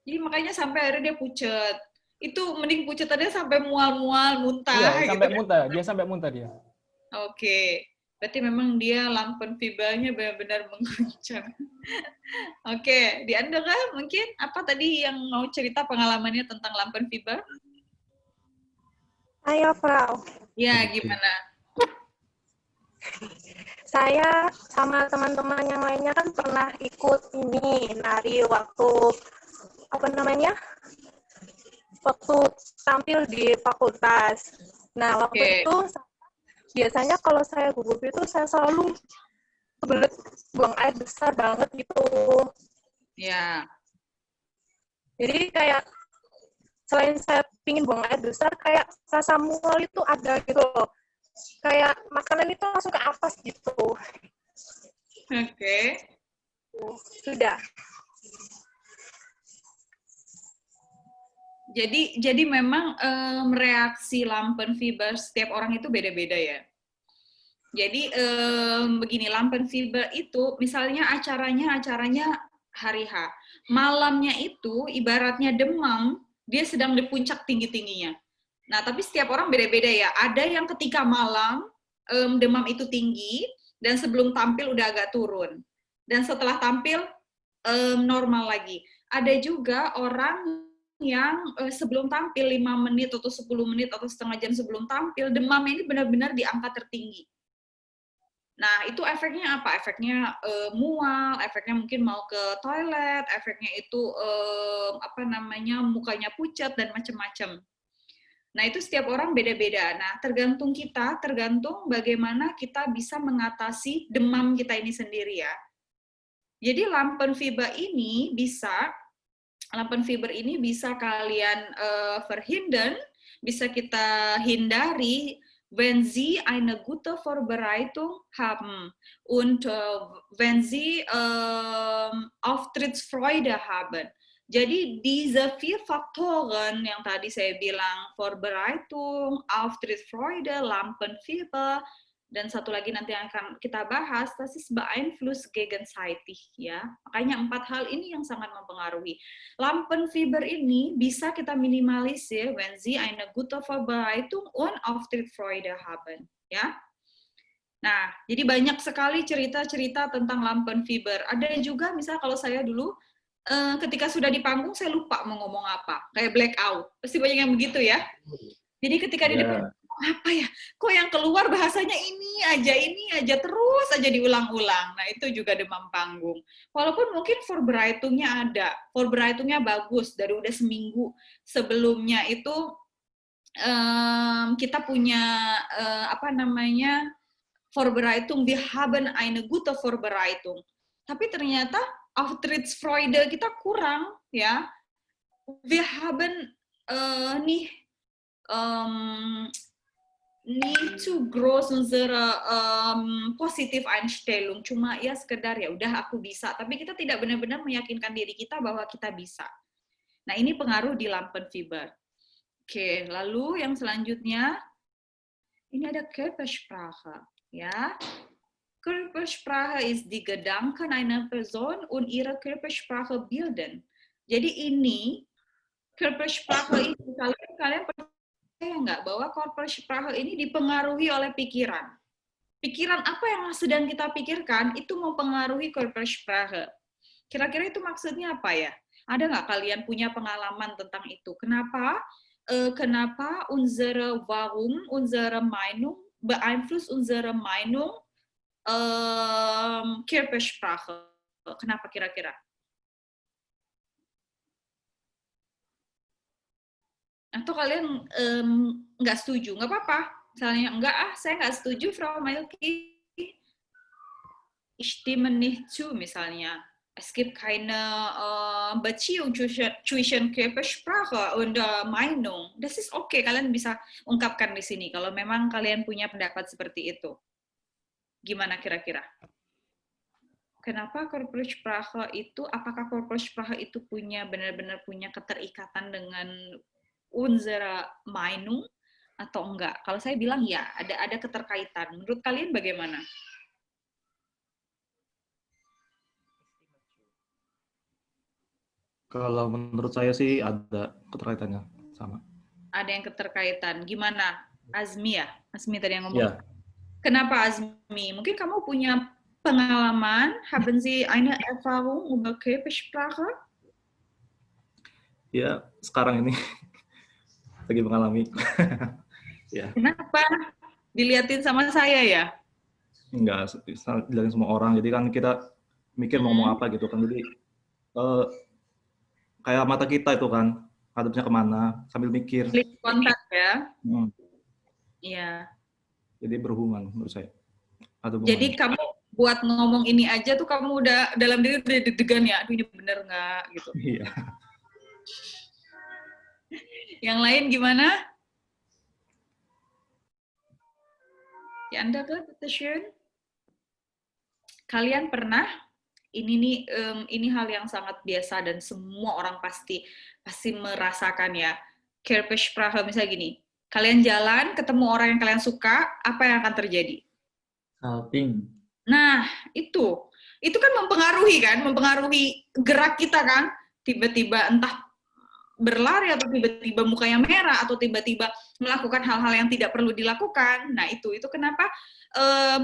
Jadi makanya sampai akhirnya dia pucet. Itu mending pucet aja sampai mual-mual, muntah. Iya, sampai gitu. muntah. Dia sampai muntah dia. Oke. Berarti memang dia Lampenfiebernya benar-benar mengguncang. Oke, di Anda kah mungkin apa tadi yang mau cerita pengalamannya tentang Lampenfieber? Ayo, Frau. Ya, gimana? Saya sama teman-teman yang lainnya kan pernah ikut ini nari waktu waktu tampil di fakultas. Nah, waktu itu biasanya kalau saya gugup itu saya selalu kebelet buang air besar banget gitu. Ya. Jadi kayak selain saya pingin buang air besar, kayak rasa mual itu ada gitu loh. Kayak makanan itu langsung ke atas gitu. Oke. Sudah. Jadi memang reaksi Lampenfieber setiap orang itu beda-beda ya. Jadi begini, Lampenfieber itu misalnya acaranya hari H. Malamnya itu ibaratnya demam, dia sedang di puncak tinggi-tingginya. Nah, tapi setiap orang beda-beda ya. Ada yang ketika malam demam itu tinggi dan sebelum tampil udah agak turun. Dan setelah tampil normal lagi. Ada juga orang yang sebelum tampil 5 menit atau 10 menit atau setengah jam sebelum tampil, demamnya ini benar-benar di angka tertinggi. Nah, itu efeknya apa? Efeknya mual, efeknya mungkin mau ke toilet, efeknya itu mukanya pucat dan macam-macam. Nah, itu setiap orang beda-beda. Nah, tergantung bagaimana kita bisa mengatasi demam kita ini sendiri ya. Jadi Lampenfieber ini bisa kalian verhindern, bisa kita hindari, wenn Sie eine gute Vorbereitung haben und wenn Sie Auftrittsfreude haben. Jadi diese 4 Faktoren yang tadi saya bilang, Vorbereitung, Auftrittsfreude, Lampenfieber, dan satu lagi nanti yang akan kita bahas, das ist beeinflusst gegenseitig, ya. Makanya 4 hal ini yang sangat mempengaruhi. Lampenfieber ini bisa kita minimalisir wenn Sie eine gute Vorbereitung und Auftrittsfreude haben, ya. Nah, jadi banyak sekali cerita-cerita tentang Lampenfieber. Ada juga misalnya kalau saya dulu ketika sudah di panggung saya lupa mau ngomong apa, kayak blackout. Pasti banyak yang begitu ya. Jadi ketika di depan apa ya, kok yang keluar bahasanya ini aja terus aja diulang-ulang. Nah itu juga demam panggung. Walaupun mungkin Vorbereitungnya ada, Vorbereitungnya bagus dari udah seminggu sebelumnya itu kita punya Vorbereitung, wir haben eine gute Vorbereitung. Tapi ternyata Auftrittsfreude kita kurang, ya. Wir haben nicht zu groß unsere positive Einstellung, cuma ya sekedar ya udah aku bisa, tapi kita tidak benar-benar meyakinkan diri kita bahwa kita bisa. Nah, ini pengaruh di Lampenfieber. Oke, lalu yang selanjutnya ini ada Körpersprache, ya. Körpersprache ist die Gedanken einer Person und ihre Körpersprache bilden. Jadi ini Körpersprache ini kalian percaya nggak bahwa Körpersprache ini dipengaruhi oleh pikiran? Pikiran apa yang sedang kita pikirkan itu mempengaruhi Körpersprache. Kira-kira itu maksudnya apa ya? Ada nggak kalian punya pengalaman tentang itu? Kenapa unsere Meinung beeinflusst unsere Meinung Körpersprache? Kenapa kira-kira? Atau kalian nggak setuju? Nggak apa-apa. Misalnya, saya nggak setuju, Frau Melki. Ich stimme nicht zu, misalnya. Es gibt keine Beziehung zwischen Körpersprache und Meinung. Das ist okay, kalian bisa ungkapkan di sini kalau memang kalian punya pendapat seperti itu. Gimana kira-kira? Kenapa Körpersprache itu, apakah Körpersprache itu benar-benar punya keterikatan dengan unsere Meinung atau enggak? Kalau saya bilang ya, ada keterkaitan. Menurut kalian bagaimana? Kalau menurut saya sih ada keterkaitannya sama. Ada yang keterkaitan. Gimana? Azmi ya? Azmi tadi yang ngomong. Ya. Kenapa Azmi? Mungkin kamu punya pengalaman, haben Sie eine Erfahrung über Körpersprache? Ya, sekarang ini lagi mengalami. Ya. Kenapa? Diliatin sama saya ya? Enggak, dilihatin semua orang. Jadi kan kita mikir mau ngomong apa gitu kan. Jadi kayak mata kita itu kan, hadapnya kemana sambil mikir. Klik kontak ya? Iya. Jadi berhubungan menurut saya. Jadi kamu buat ngomong ini aja tuh kamu udah dalam diri udah deg-degan ya, aduh ini bener nggak gitu. Iya. Yang lain gimana? Ya Anda ke petition? Kalian pernah? Ini hal yang sangat biasa dan semua orang pasti merasakan ya. Körpersprache misalnya gini, kalian jalan ketemu orang yang kalian suka, apa yang akan terjadi? Salting. Nah, itu kan mempengaruhi gerak kita kan. Tiba-tiba entah berlari atau tiba-tiba mukanya merah atau tiba-tiba melakukan hal-hal yang tidak perlu dilakukan. Nah, itu kenapa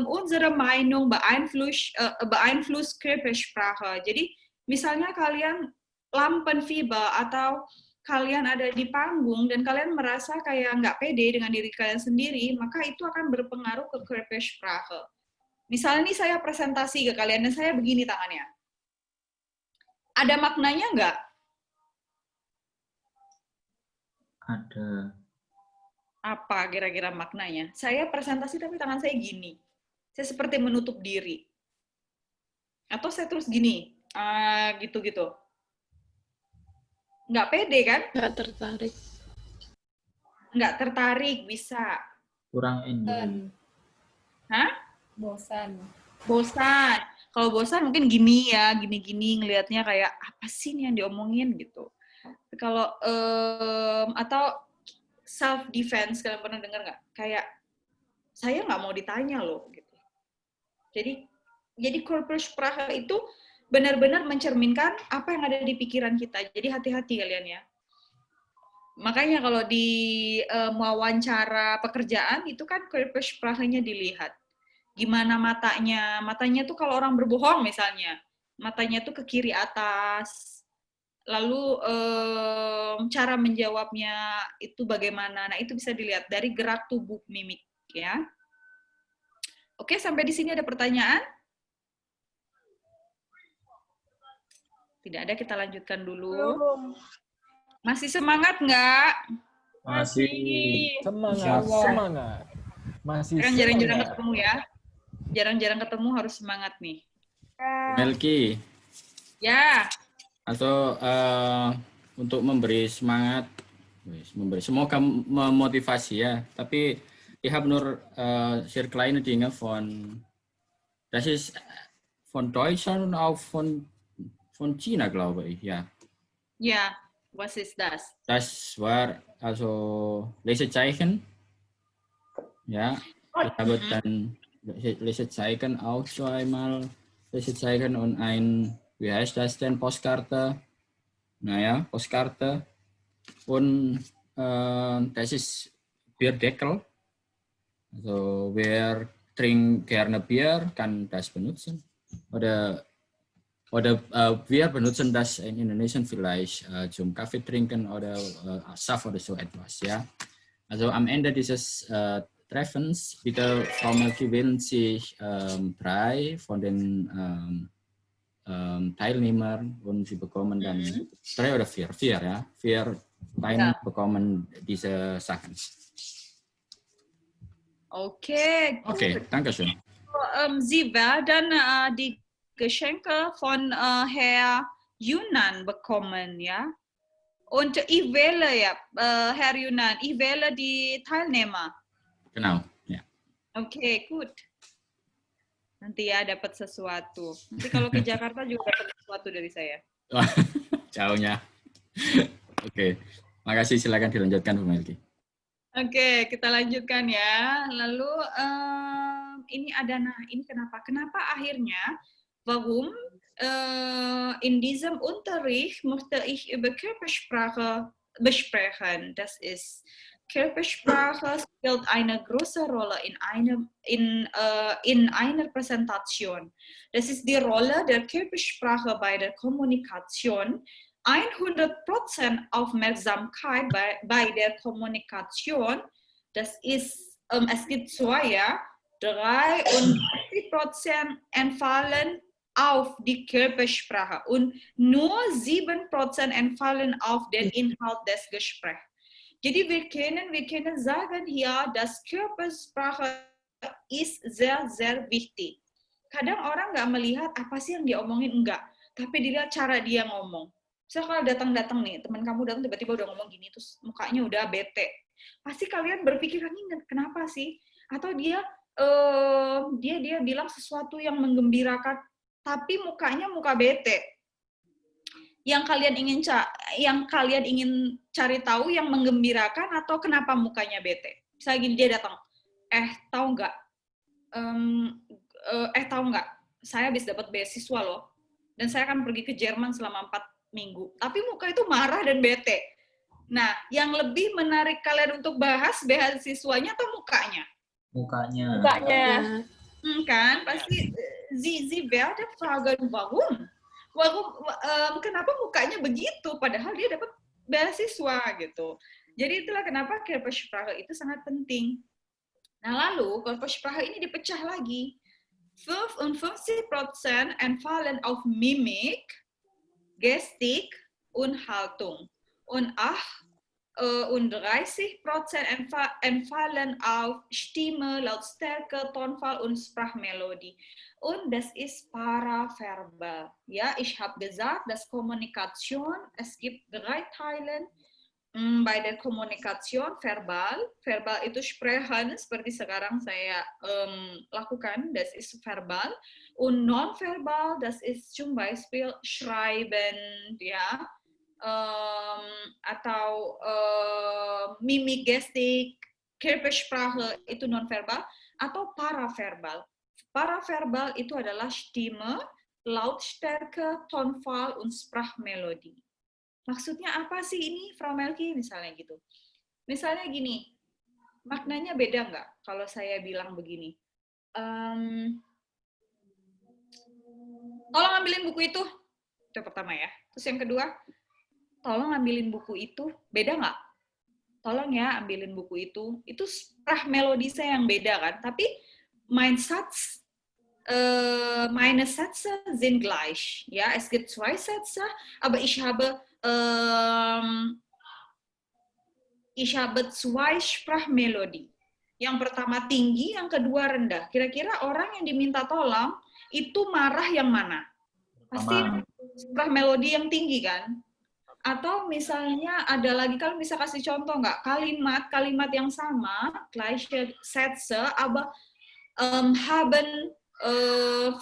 unsere Meinung beeinflusst Körpersprache. Jadi, misalnya kalian Lampenfieber atau kalian ada di panggung dan kalian merasa kayak nggak pede dengan diri kalian sendiri, maka itu akan berpengaruh ke Körpersprache. Misalnya nih saya presentasi ke kalian dan saya begini tangannya. Ada maknanya nggak? Ada. Apa kira-kira maknanya? Saya presentasi tapi tangan saya gini. Saya seperti menutup diri. Atau saya terus gini, gitu-gitu. Nggak pede kan? Nggak tertarik. Nggak tertarik, bisa. Kurang enjoy. Hah? Bosan. Bosan. Kalau bosan mungkin gini ya, gini-gini ngelihatnya kayak apa sih nih yang diomongin gitu. Kalau atau self defense, kalian pernah dengar nggak? Kayak saya nggak mau ditanya loh gitu. Jadi Körpersprache itu benar-benar mencerminkan apa yang ada di pikiran kita. Jadi hati-hati kalian ya. Makanya kalau di wawancara pekerjaan itu kan Körpersprache-nya dilihat. Gimana matanya? Matanya tuh kalau orang berbohong misalnya, matanya tuh ke kiri atas. Lalu cara menjawabnya itu bagaimana? Nah, itu bisa dilihat dari gerak tubuh mimik ya. Oke, sampai di sini ada pertanyaan? Tidak ada, kita lanjutkan dulu. Belum. Masih semangat nggak? Masih. Semangat. Masih kan jarang-jarang ketemu ya. Jarang-jarang ketemu harus semangat nih. Melki. Ya. Atau untuk memberi semangat, semoga memotivasi ya. Tapi ich habe nur sehr kleine Dinge das ist von Deutschland und auch von China, glaube ich, ja. Ja, was ist das? Das war also Lesezeichen. Ja, ich habe dann Lesezeichen auch zweimal Lesezeichen und ein, wie heißt das denn, Postkarte. Naja, Postkarte. Und das ist Bierdeckel. Also wer trinkt gerne Bier, kann das benutzen. Oder wir benutzen das in Indonesien vielleicht zum Kaffee trinken oder Saft oder so etwas. Ja. Also am Ende dieses Treffens, bitte Frau Melki, wählen sich 3 von den Teilnehmern und sie bekommen dann 3 oder 4, ja. 4 Teilnehmer bekommen diese Sachen. Okay. Okay, danke schön. Sie werden die Geschenke von Herr Yunan bekommen, ja. Und ich wähle ja, Herr Yunan, ich wähle die Teilnehmer. Genau, ya. Oke, good. Nanti ya dapat sesuatu. Nanti kalau ke Jakarta juga dapat sesuatu dari saya. Jauhnya. Oke, makasih. Silakan dilanjutkan, Bu Melki. Oke, kita lanjutkan ya. Lalu ini ada, nah ini kenapa? Kenapa akhirnya? Warum in diesem Unterricht möchte ich über Körpersprache besprechen? Das ist Körpersprache spielt eine große Rolle in einer Präsentation. Das ist die Rolle der Körpersprache bei der Kommunikation. 100% Aufmerksamkeit bei der Kommunikation. Das ist, es gibt 2, ja. 83% entfallen auf die Körpersprache und nur 7% entfallen auf den Inhalt des Gesprächs. Jadi wir können sagen hier, dass Körpersprache ist sehr, sehr wichtig. Kadang orang nggak melihat apa sih yang diomongin, enggak. Tapi dilihat cara dia ngomong. Misalnya kalau datang nih, teman kamu datang tiba-tiba udah ngomong gini, terus mukanya udah bete. Pasti kalian berpikiran, ini kenapa sih? Atau dia bilang sesuatu yang menggembirakan, tapi mukanya muka bete. Yang kalian ingin cari tahu yang menggembirakan atau kenapa mukanya bete. Misalnya gini, dia datang, tahu nggak, saya habis dapat beasiswa loh, dan saya akan pergi ke Jerman selama 4 minggu. Tapi muka itu marah dan bete. Nah, yang lebih menarik kalian untuk bahas beasiswanya atau mukanya? Mukanya. Kan, pasti Sie werden fragen, warum? Kenapa mukanya begitu padahal dia dapat beasiswa gitu. Jadi itulah kenapa Körpersprache itu sangat penting. Nah, lalu Körpersprache ini dipecah lagi. 55% entfallen auf Mimik, Gestik und Haltung. Und und 30% entfallen auf Stimme, Lautstärke, Tonfall und Sprachmelodie. Und das ist paraverbal. Ja, ich habe gesagt, dass Kommunikation, es gibt 3 Teile bei der Kommunikation verbal. Verbal itu sprechen, seperti sekarang saya lakukan, das ist verbal. Und nonverbal, das ist zum Beispiel schreiben, ja, atau mimik, gestik, Körpersprache itu nonverbal, atau paraverbal. Paraverbal itu adalah Stimme, Lautstärke, Tonfall, und Sprachmelodie. Maksudnya apa sih ini, Frau Melki? Misalnya gitu. Misalnya gini, maknanya beda nggak kalau saya bilang begini? Tolong ambilin buku itu pertama ya. Terus yang kedua, tolong ambilin buku itu, beda nggak? Tolong ya ambilin buku itu sprachmelodie saya yang beda kan? Tapi meine Sätze sind gleich. Ja, es gibt 2 Sätze, aber ich habe 2 Sprachmelodie. Yang pertama tinggi, yang kedua rendah. Kira-kira orang yang diminta tolong itu marah yang mana? Pasti sprachmelodie yang tinggi kan? Atau misalnya ada lagi, kalau bisa kasih contoh nggak? Kalimat yang sama, gleiche Sätze, aber haben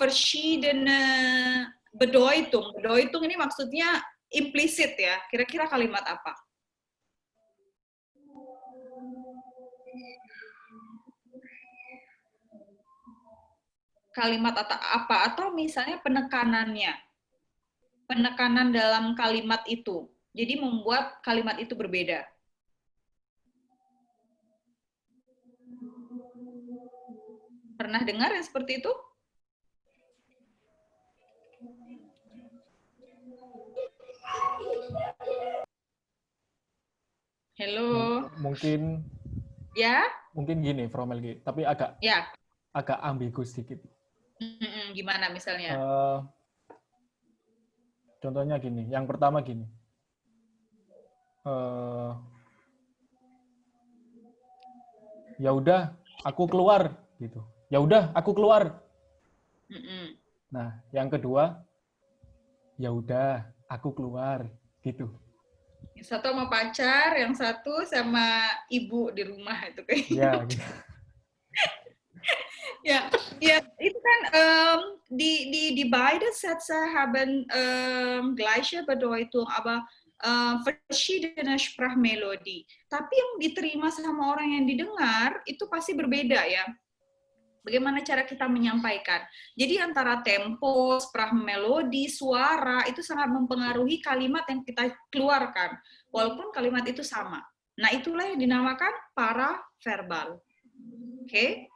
verschiedene Bedeutung. Bedeutung ini maksudnya implisit ya. Kira-kira kalimat apa? Kalimat apa? Atau misalnya penekanannya. Penekanan dalam kalimat itu. Jadi membuat kalimat itu berbeda. Pernah dengar yang seperti itu? Halo. Mungkin. Ya. Mungkin gini, Frau Melki, tapi agak ambigu sedikit. Gimana misalnya? Contohnya gini, yang pertama gini. Ya udah, aku keluar gitu. Ya udah, aku keluar. Nah, yang kedua, ya udah, aku keluar gitu. Yang satu sama pacar, yang satu sama ibu di rumah itu kayak. Ya. Gitu. Ja, itu kan die beide Sätze haben gleiche Bedeutung, aber verschiedene Sprachmelodie. Tapi yang diterima sama orang yang didengar itu pasti berbeda ya. Bagaimana cara kita menyampaikan? Jadi antara tempo, sprachmelodie, suara itu sangat mempengaruhi kalimat yang kita keluarkan, walaupun kalimat itu sama. Nah, itulah yang dinamakan paraverbal. Oke?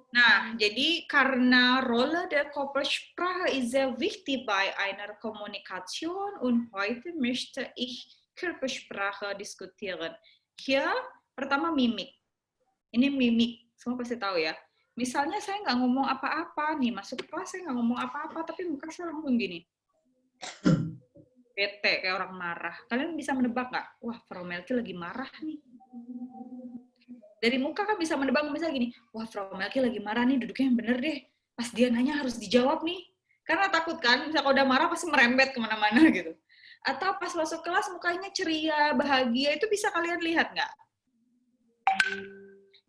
Nah, jadi karena Rolle der Körpersprache ist sehr wichtig bei einer Kommunikation und heute möchte ich Körpersprache diskutieren. Hier, pertama mimik. Ini mimik, semua pasti tahu ya. Misalnya saya nggak ngomong apa-apa nih, masuk kelas saya nggak ngomong apa-apa, tapi muka saya langsung gini. Bete, kayak orang marah. Kalian bisa menebak nggak? Wah, Frau Melki lagi marah nih. Dari muka kan bisa menebak, misalnya gini, wah Frau Melki lagi marah nih, duduknya yang bener deh. Pas dia nanya harus dijawab nih. Karena takut kan, misalnya kalau udah marah pasti merembet kemana-mana gitu. Atau pas masuk kelas mukanya ceria, bahagia, itu bisa kalian lihat nggak?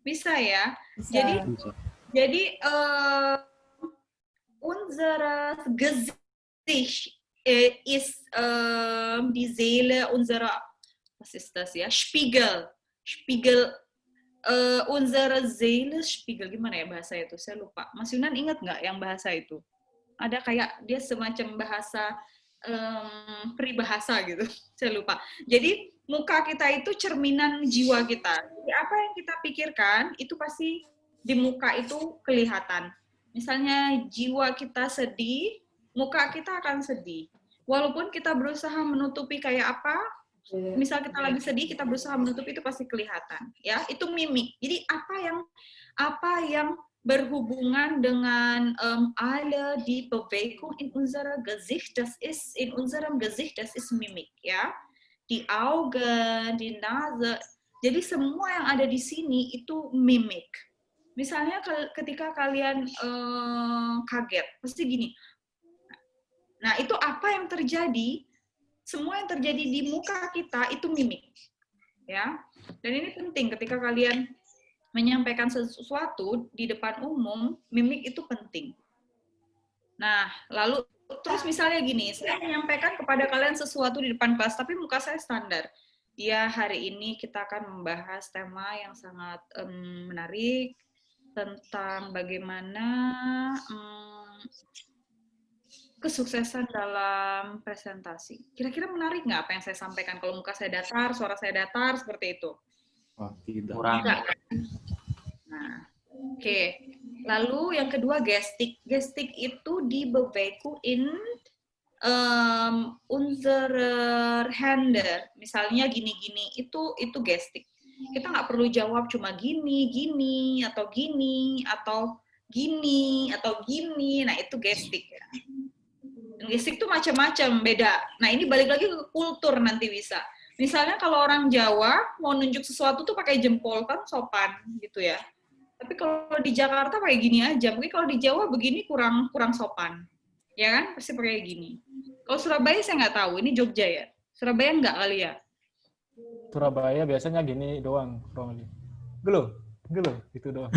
Bisa ya? Bisa. Jadi unser Gesicht ist die Seele unserer, was ist das ya? Spiegel. Unsere Seele Spiegel, gimana ya bahasa itu? Saya lupa. Mas Yunan ingat nggak yang bahasa itu? Ada kayak dia semacam bahasa peribahasa gitu. Saya lupa. Jadi muka kita itu cerminan jiwa kita. Jadi apa yang kita pikirkan itu pasti di muka itu kelihatan. Misalnya jiwa kita sedih, muka kita akan sedih. Walaupun kita berusaha menutupi kayak apa, misal kita lagi sedih, kita berusaha menutup, itu pasti kelihatan, ya. Itu mimik. Jadi apa yang berhubungan dengan alle die Bewegung in unserem Gesicht, das ist Mimik, ya. die Augen, die Nase. Jadi semua yang ada di sini itu mimik. Misalnya ketika kalian kaget, pasti gini. Nah, itu apa yang terjadi? Semua yang terjadi di muka kita itu mimik. Ya. Dan ini penting ketika kalian menyampaikan sesuatu di depan umum, mimik itu penting. Nah, lalu terus misalnya gini, saya menyampaikan kepada kalian sesuatu di depan kelas, tapi muka saya standar. Ya, hari ini kita akan membahas tema yang sangat menarik tentang bagaimana kesuksesan dalam presentasi. Kira-kira menarik nggak apa yang saya sampaikan? Kalau muka saya datar, suara saya datar, seperti itu. Oh, tidak. Kurang. Nah, oke. Lalu yang kedua gestik. Gestik itu die Bewegung in unsere Hände. Misalnya gini-gini, itu gestik. Kita nggak perlu jawab cuma gini, gini, atau gini, atau gini, atau gini. Nah, itu gestik. Ya. Gestik itu macam-macam, beda. Nah, ini balik lagi ke kultur nanti bisa. Misalnya kalau orang Jawa mau nunjuk sesuatu tuh pakai jempol kan sopan gitu ya. Tapi kalau di Jakarta kayak gini aja. Mungkin kalau di Jawa begini kurang sopan. Ya kan? Pasti pakai gini. Kalau Surabaya saya nggak tahu. Ini Jogja ya? Surabaya nggak kali ya? Surabaya biasanya gini doang, Romli. Gelo, gitu doang.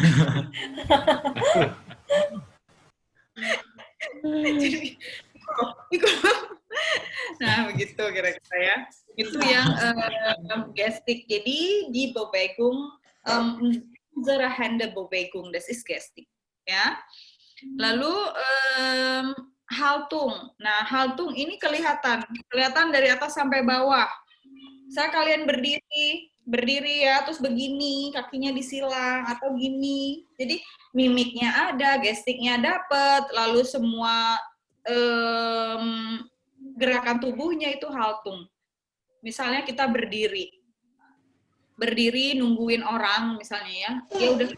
Jadi, nah begitu kira-kira ya. Itu yang gestik. Jadi di Bewegung, unsere Hände Bewegung, das ist gestik. Ya. Lalu Haltung. Nah, Haltung ini kelihatan dari atas sampai bawah. Saya kalian berdiri ya, terus begini, kakinya disilang atau gini. Jadi mimiknya ada, gestiknya dapat, lalu semua gerakan tubuhnya itu Haltung. Misalnya kita berdiri nungguin orang misalnya ya, dia udah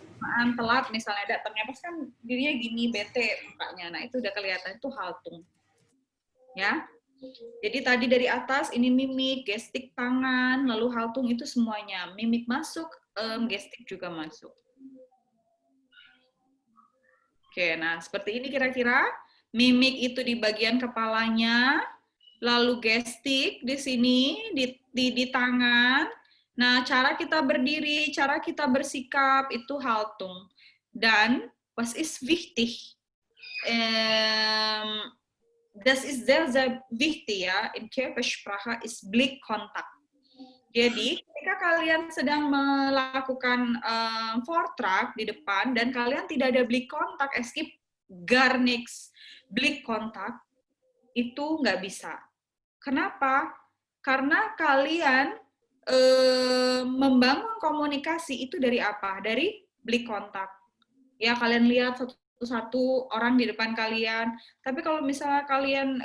telat misalnya datangnya, pas kan dirinya gini, bete mukanya, nah itu udah kelihatan, itu Haltung. Ya. Jadi tadi dari atas ini mimik, gestik tangan, lalu Haltung itu semuanya. Mimik masuk, gestik juga masuk. Oke, nah seperti ini kira-kira. Mimik itu di bagian kepalanya, lalu gestik di sini, di tangan. Nah, cara kita berdiri, cara kita bersikap, itu Haltung. Dan, was ist wichtig? Das ist sehr, sehr wichtig ya, in Körpersprache ist Blickkontakt. Jadi, ketika kalian sedang melakukan Vortrag di depan, dan kalian tidak ada Blickkontakt, es gibt gar nichts Blickkontakt, itu nggak bisa. Kenapa? Karena kalian membangun komunikasi itu dari apa? Dari Blickkontakt. Ya, kalian lihat satu orang di depan kalian. Tapi kalau misalnya kalian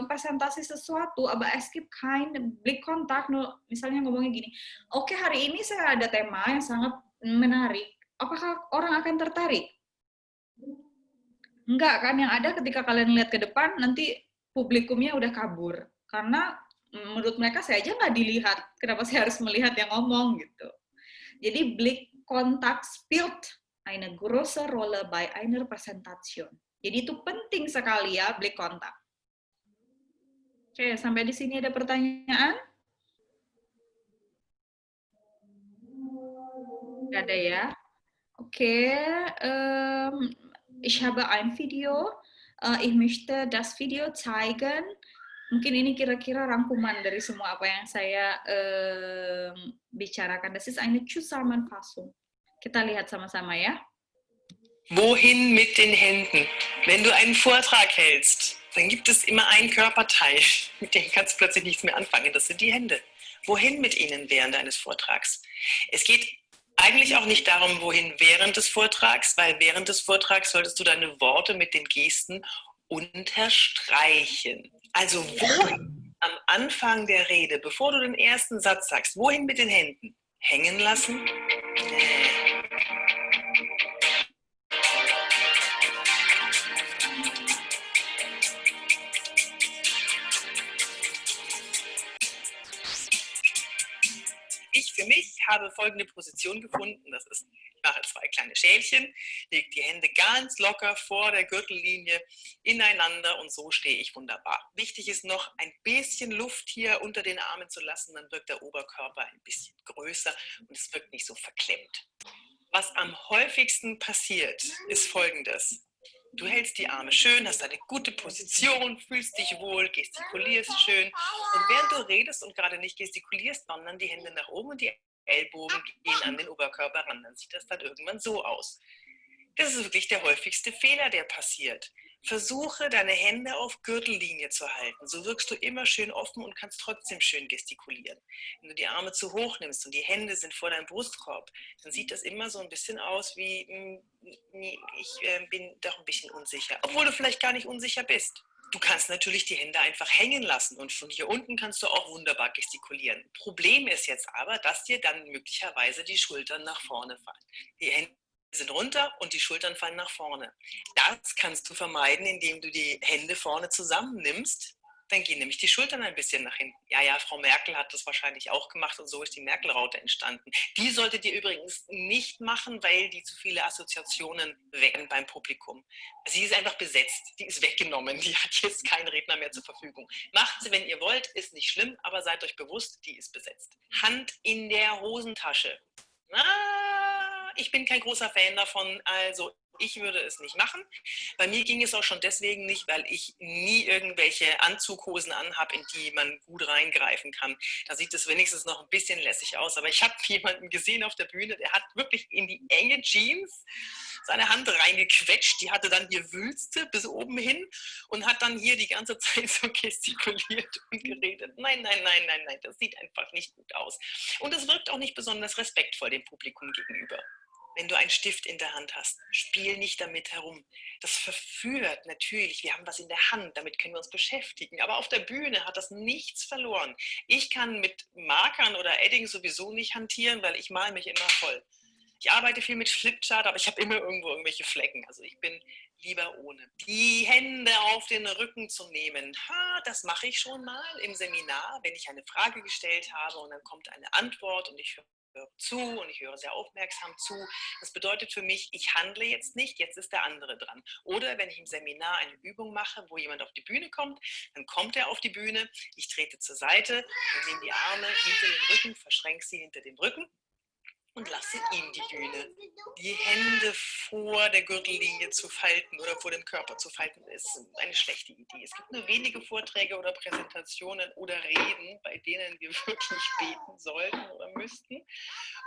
presentasi sesuatu, aber es gibt kein Blickkontakt, misalnya ngomongnya gini, oke, hari ini saya ada tema yang sangat menarik. Apakah orang akan tertarik? Enggak kan, yang ada ketika kalian lihat ke depan, nanti publikumnya udah kabur. Karena menurut mereka saya aja nggak dilihat, kenapa saya harus melihat yang ngomong gitu. Jadi Blickkontakt spielt eine große Rolle bei einer Präsentation. Jadi itu penting sekali ya, Blickkontakt. Oke, sampai di sini ada pertanyaan? Nggak ada ya? Oke, ich habe ein Video. Ich möchte das Video zeigen. Mungkin ini kira-kira rangkuman dari semua apa yang saya bicarakan. Das ist eine Zusammenfassung. Kita lihat sama-sama ya. Wohin mit den Händen? Wenn du einen Vortrag hältst, dann gibt es immer ein Körperteil, mit dem kannst du plötzlich nichts mehr anfangen. Das sind die Hände. Wohin mit ihnen während eines Vortrags? Es geht eigentlich auch nicht darum, wohin während des Vortrags, weil während des Vortrags solltest du deine Worte mit den Gesten unterstreichen. Also wohin am Anfang der Rede, bevor du den ersten Satz sagst, wohin mit den Händen? Hängen lassen? Ich für mich habe folgende Position gefunden. Das ist, ich mache 2 kleine Schälchen, lege die Hände ganz locker vor der Gürtellinie ineinander und so stehe ich wunderbar. Wichtig ist noch, ein bisschen Luft hier unter den Armen zu lassen, dann wirkt der Oberkörper ein bisschen größer und es wirkt nicht so verklemmt. Was am häufigsten passiert, ist Folgendes. Du hältst die Arme schön, hast eine gute Position, fühlst dich wohl, gestikulierst schön. Und während du redest und gerade nicht gestikulierst, wandern die Hände nach oben und die Ellbogen gehen an den Oberkörper ran. Dann sieht das dann irgendwann so aus. Das ist wirklich der häufigste Fehler, der passiert. Versuche, deine Hände auf Gürtellinie zu halten. So wirkst du immer schön offen und kannst trotzdem schön gestikulieren. Wenn du die Arme zu hoch nimmst und die Hände sind vor deinem Brustkorb, dann sieht das immer so ein bisschen aus wie, ich bin doch ein bisschen unsicher. Obwohl du vielleicht gar nicht unsicher bist. Du kannst natürlich die Hände einfach hängen lassen und von hier unten kannst du auch wunderbar gestikulieren. Problem ist jetzt aber, dass dir dann möglicherweise die Schultern nach vorne fallen. Die Hände sind runter und die Schultern fallen nach vorne. Das kannst du vermeiden, indem du die Hände vorne zusammennimmst. Dann gehen nämlich die Schultern ein bisschen nach hinten. Ja, Frau Merkel hat das wahrscheinlich auch gemacht und so ist die Merkel-Raute entstanden. Die solltet ihr übrigens nicht machen, weil die zu viele Assoziationen wecken beim Publikum. Sie ist einfach besetzt, die ist weggenommen, die hat jetzt keinen Redner mehr zur Verfügung. Macht sie, wenn ihr wollt, ist nicht schlimm, aber seid euch bewusst, die ist besetzt. Hand in der Hosentasche. Ich bin kein großer Fan davon, also ich würde es nicht machen. Bei mir ging es auch schon deswegen nicht, weil ich nie irgendwelche Anzughosen anhabe, in die man gut reingreifen kann. Da sieht es wenigstens noch ein bisschen lässig aus. Aber ich habe jemanden gesehen auf der Bühne, der hat wirklich in die enge Jeans seine Hand reingequetscht. Die hatte dann hier Wülste bis oben hin und hat dann hier die ganze Zeit so gestikuliert und geredet. Nein, das sieht einfach nicht gut aus. Und es wirkt auch nicht besonders respektvoll dem Publikum gegenüber. Wenn du einen Stift in der Hand hast, spiel nicht damit herum. Das verführt natürlich, wir haben was in der Hand, damit können wir uns beschäftigen. Aber auf der Bühne hat das nichts verloren. Ich kann mit Markern oder Edding sowieso nicht hantieren, weil ich male mich immer voll. Ich arbeite viel mit Flipchart, aber ich habe immer irgendwo irgendwelche Flecken. Also ich bin lieber ohne. Die Hände auf den Rücken zu nehmen, das mache ich schon mal im Seminar, wenn ich eine Frage gestellt habe und dann kommt eine Antwort und ich höre zu und ich höre sehr aufmerksam zu. Das bedeutet für mich, ich handle jetzt nicht, jetzt ist der andere dran. Oder wenn ich im Seminar eine Übung mache, wo jemand auf die Bühne kommt, dann kommt er auf die Bühne, ich trete zur Seite und nehme die Arme hinter den Rücken, verschränke sie hinter dem Rücken und lasse ihm die Bühne. Die Hände vor der Gürtellinie zu falten oder vor dem Körper zu falten, ist eine schlechte Idee. Es gibt nur wenige Vorträge oder Präsentationen oder Reden, bei denen wir wirklich beten sollten oder müssten.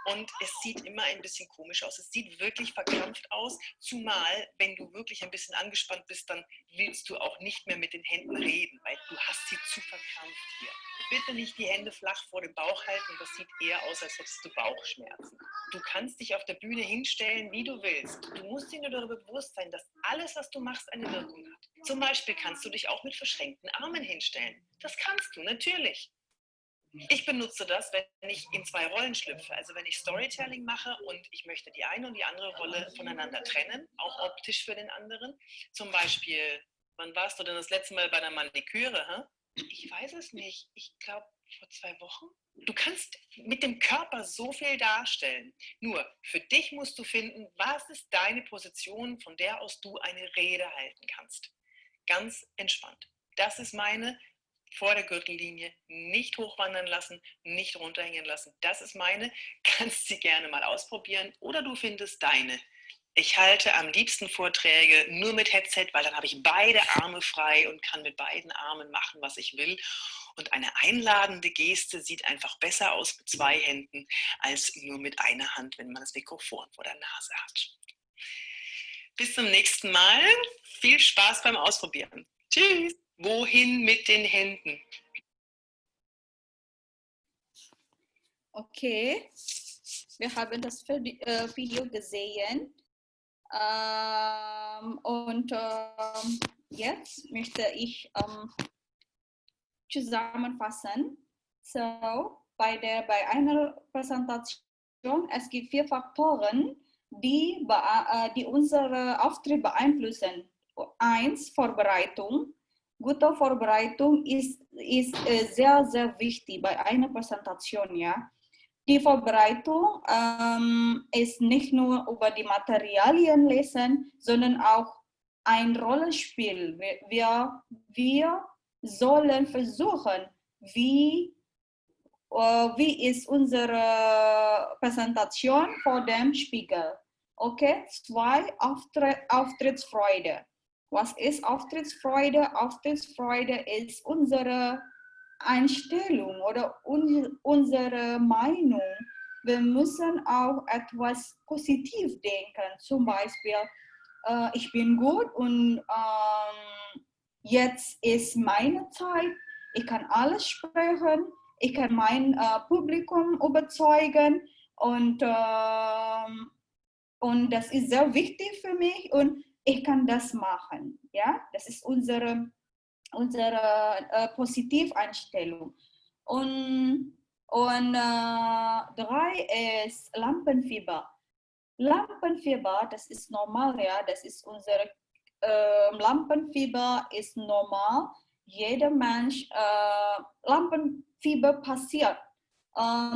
Und es sieht immer ein bisschen komisch aus. Es sieht wirklich verkrampft aus, zumal, wenn du wirklich ein bisschen angespannt bist, dann willst du auch nicht mehr mit den Händen reden, weil du hast sie zu verkrampft hier. Bitte nicht die Hände flach vor dem Bauch halten, das sieht eher aus, als hättest du Bauchschmerzen. Du kannst dich auf der Bühne hinstellen, wie du willst. Du musst dir nur darüber bewusst sein, dass alles, was du machst, eine Wirkung hat. Zum Beispiel kannst du dich auch mit verschränkten Armen hinstellen. Das kannst du, natürlich. Ich benutze das, wenn ich in 2 Rollen schlüpfe. Also wenn ich Storytelling mache und ich möchte die eine und die andere Rolle voneinander trennen, auch optisch für den anderen. Zum Beispiel, wann warst du denn das letzte Mal bei der Maniküre? Ich weiß es nicht. Ich glaube, vor 2 Wochen. Du kannst mit dem Körper so viel darstellen. Nur, für dich musst du finden, was ist deine Position, von der aus du eine Rede halten kannst. Ganz entspannt. Das ist meine, vor der Gürtellinie, nicht hochwandern lassen, nicht runterhängen lassen. Das ist meine, kannst sie gerne mal ausprobieren oder du findest deine. Ich halte am liebsten Vorträge nur mit Headset, weil dann habe ich beide Arme frei und kann mit beiden Armen machen, was ich will. Und eine einladende Geste sieht einfach besser aus mit 2 Händen als nur mit einer Hand, wenn man das Mikrofon vor der Nase hat. Bis zum nächsten Mal. Viel Spaß beim Ausprobieren. Tschüss. Wohin mit den Händen? Okay, wir haben das Video gesehen. Jetzt möchte ich zusammenfassen. So, bei einer Präsentation, es gibt 4 Faktoren, die unsere Auftritt beeinflussen. 1, Vorbereitung. Gute Vorbereitung ist sehr, sehr wichtig bei einer Präsentation. Ja? Die Vorbereitung ist nicht nur über die Materialien lesen, sondern auch ein Rollenspiel. Wir sollen versuchen, wie ist unsere Präsentation vor dem Spiegel. Okay, 2, Auftrittsfreude. Was ist Auftrittsfreude? Auftrittsfreude ist unsere Einstellung oder unsere Meinung. Wir müssen auch etwas positiv denken. Zum Beispiel, ich bin gut und jetzt ist meine Zeit. Ich kann alles sprechen. Ich kann mein Publikum überzeugen und das ist sehr wichtig für mich und ich kann das machen. Ja, das ist unsere Positiveinstellung. Und 3 ist Lampenfieber. Lampenfieber, das ist normal, ja, das ist unsere Lampenfieber ist normal. Jeder Mensch, Lampenfieber passiert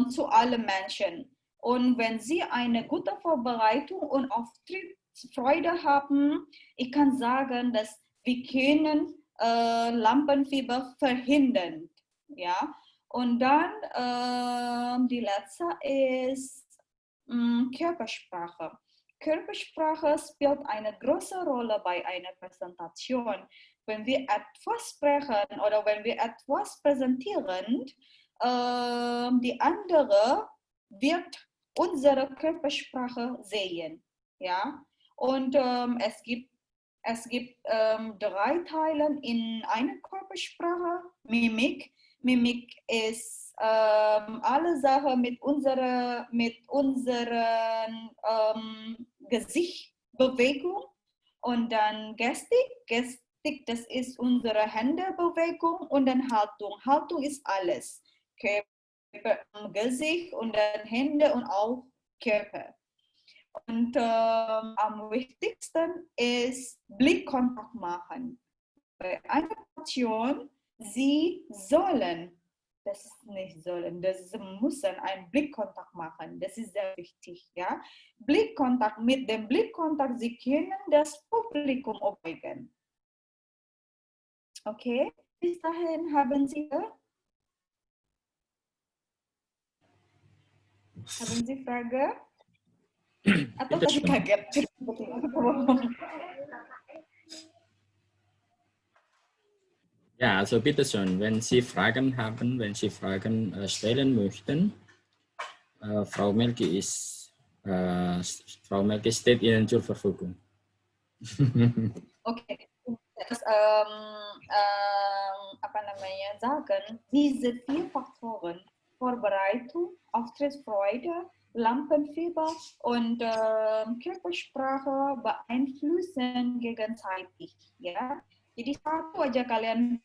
zu allen Menschen. Und wenn Sie eine gute Vorbereitung und Auftrittsfreude haben, ich kann sagen, dass wir können Lampenfieber verhindern. Ja? Und dann die letzte ist Körpersprache. Körpersprache spielt eine große Rolle bei einer Präsentation. Wenn wir etwas sprechen oder wenn wir etwas präsentieren, die andere wird unsere Körpersprache sehen. Ja? Und es gibt 3 Teile in einer Körpersprache. Mimik. Mimik ist alle Sachen mit unserer Gesichtbewegung und dann Gestik. Gestik, das ist unsere Händebewegung und dann Haltung. Haltung ist alles. Körper, Gesicht und dann Hände und auch Körper. Und am wichtigsten ist Blickkontakt machen. Bei einer Präsentation, Sie sollen, das ist nicht sollen, das müssen einen Blickkontakt machen. Das ist sehr wichtig. Ja? Blickkontakt, mit dem Blickkontakt, Sie können das Publikum überzeugen. Okay, bis dahin haben Sie Frage? Atau kasih kaget? Ja, also bitte schön, wenn Sie Fragen haben, wenn Sie Fragen stellen möchten, Frau Melki steht Ihnen zur Verfügung. Okay, das, sagen, diese 4 Faktoren, Vorbereitung, Auftrittsfreude, Lampenfieber und Körpersprache beeinflussen gegenseitig. Ya. Jadi satu aja kalian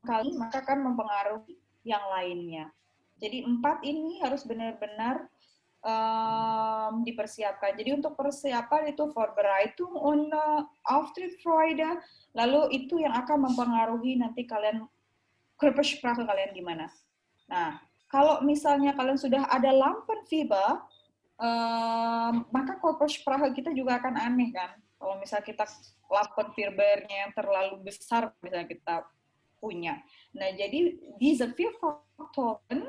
maka akan mempengaruhi yang lainnya. Jadi 4 ini harus benar-benar dipersiapkan. Jadi untuk persiapan itu Vorbereitung und Auftrittsfreude, lalu itu yang akan mempengaruhi nanti kalian Körpersprache kalian gimana. Nah, kalau misalnya kalian sudah ada Lampenfieber, maka Körpersprache kita juga akan aneh kan. Kalau misalnya kita Lampenfiebernya yang terlalu besar misalnya kita punya. Nah, jadi diese 4 Faktoren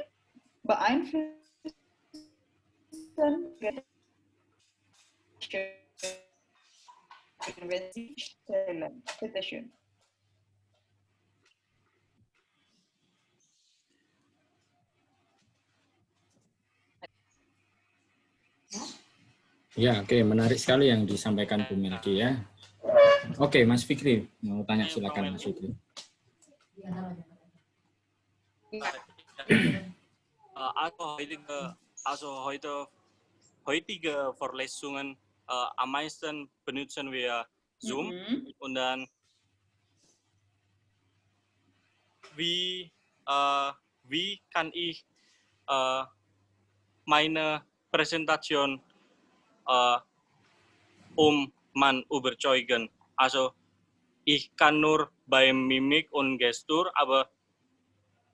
beeinflussen wenn Sie stellen. Bitte schön. Ya, oke, menarik sekali yang disampaikan Bu Melki ya. Oke, Mas Fikri mau tanya, silakan Mas Fikri. Heutige Vorlesungen am meisten benutzen wir Zoom und dann wie kann ich meine Präsentation man überzeugen? Also ich kann nur beim Mimik und Gestur, aber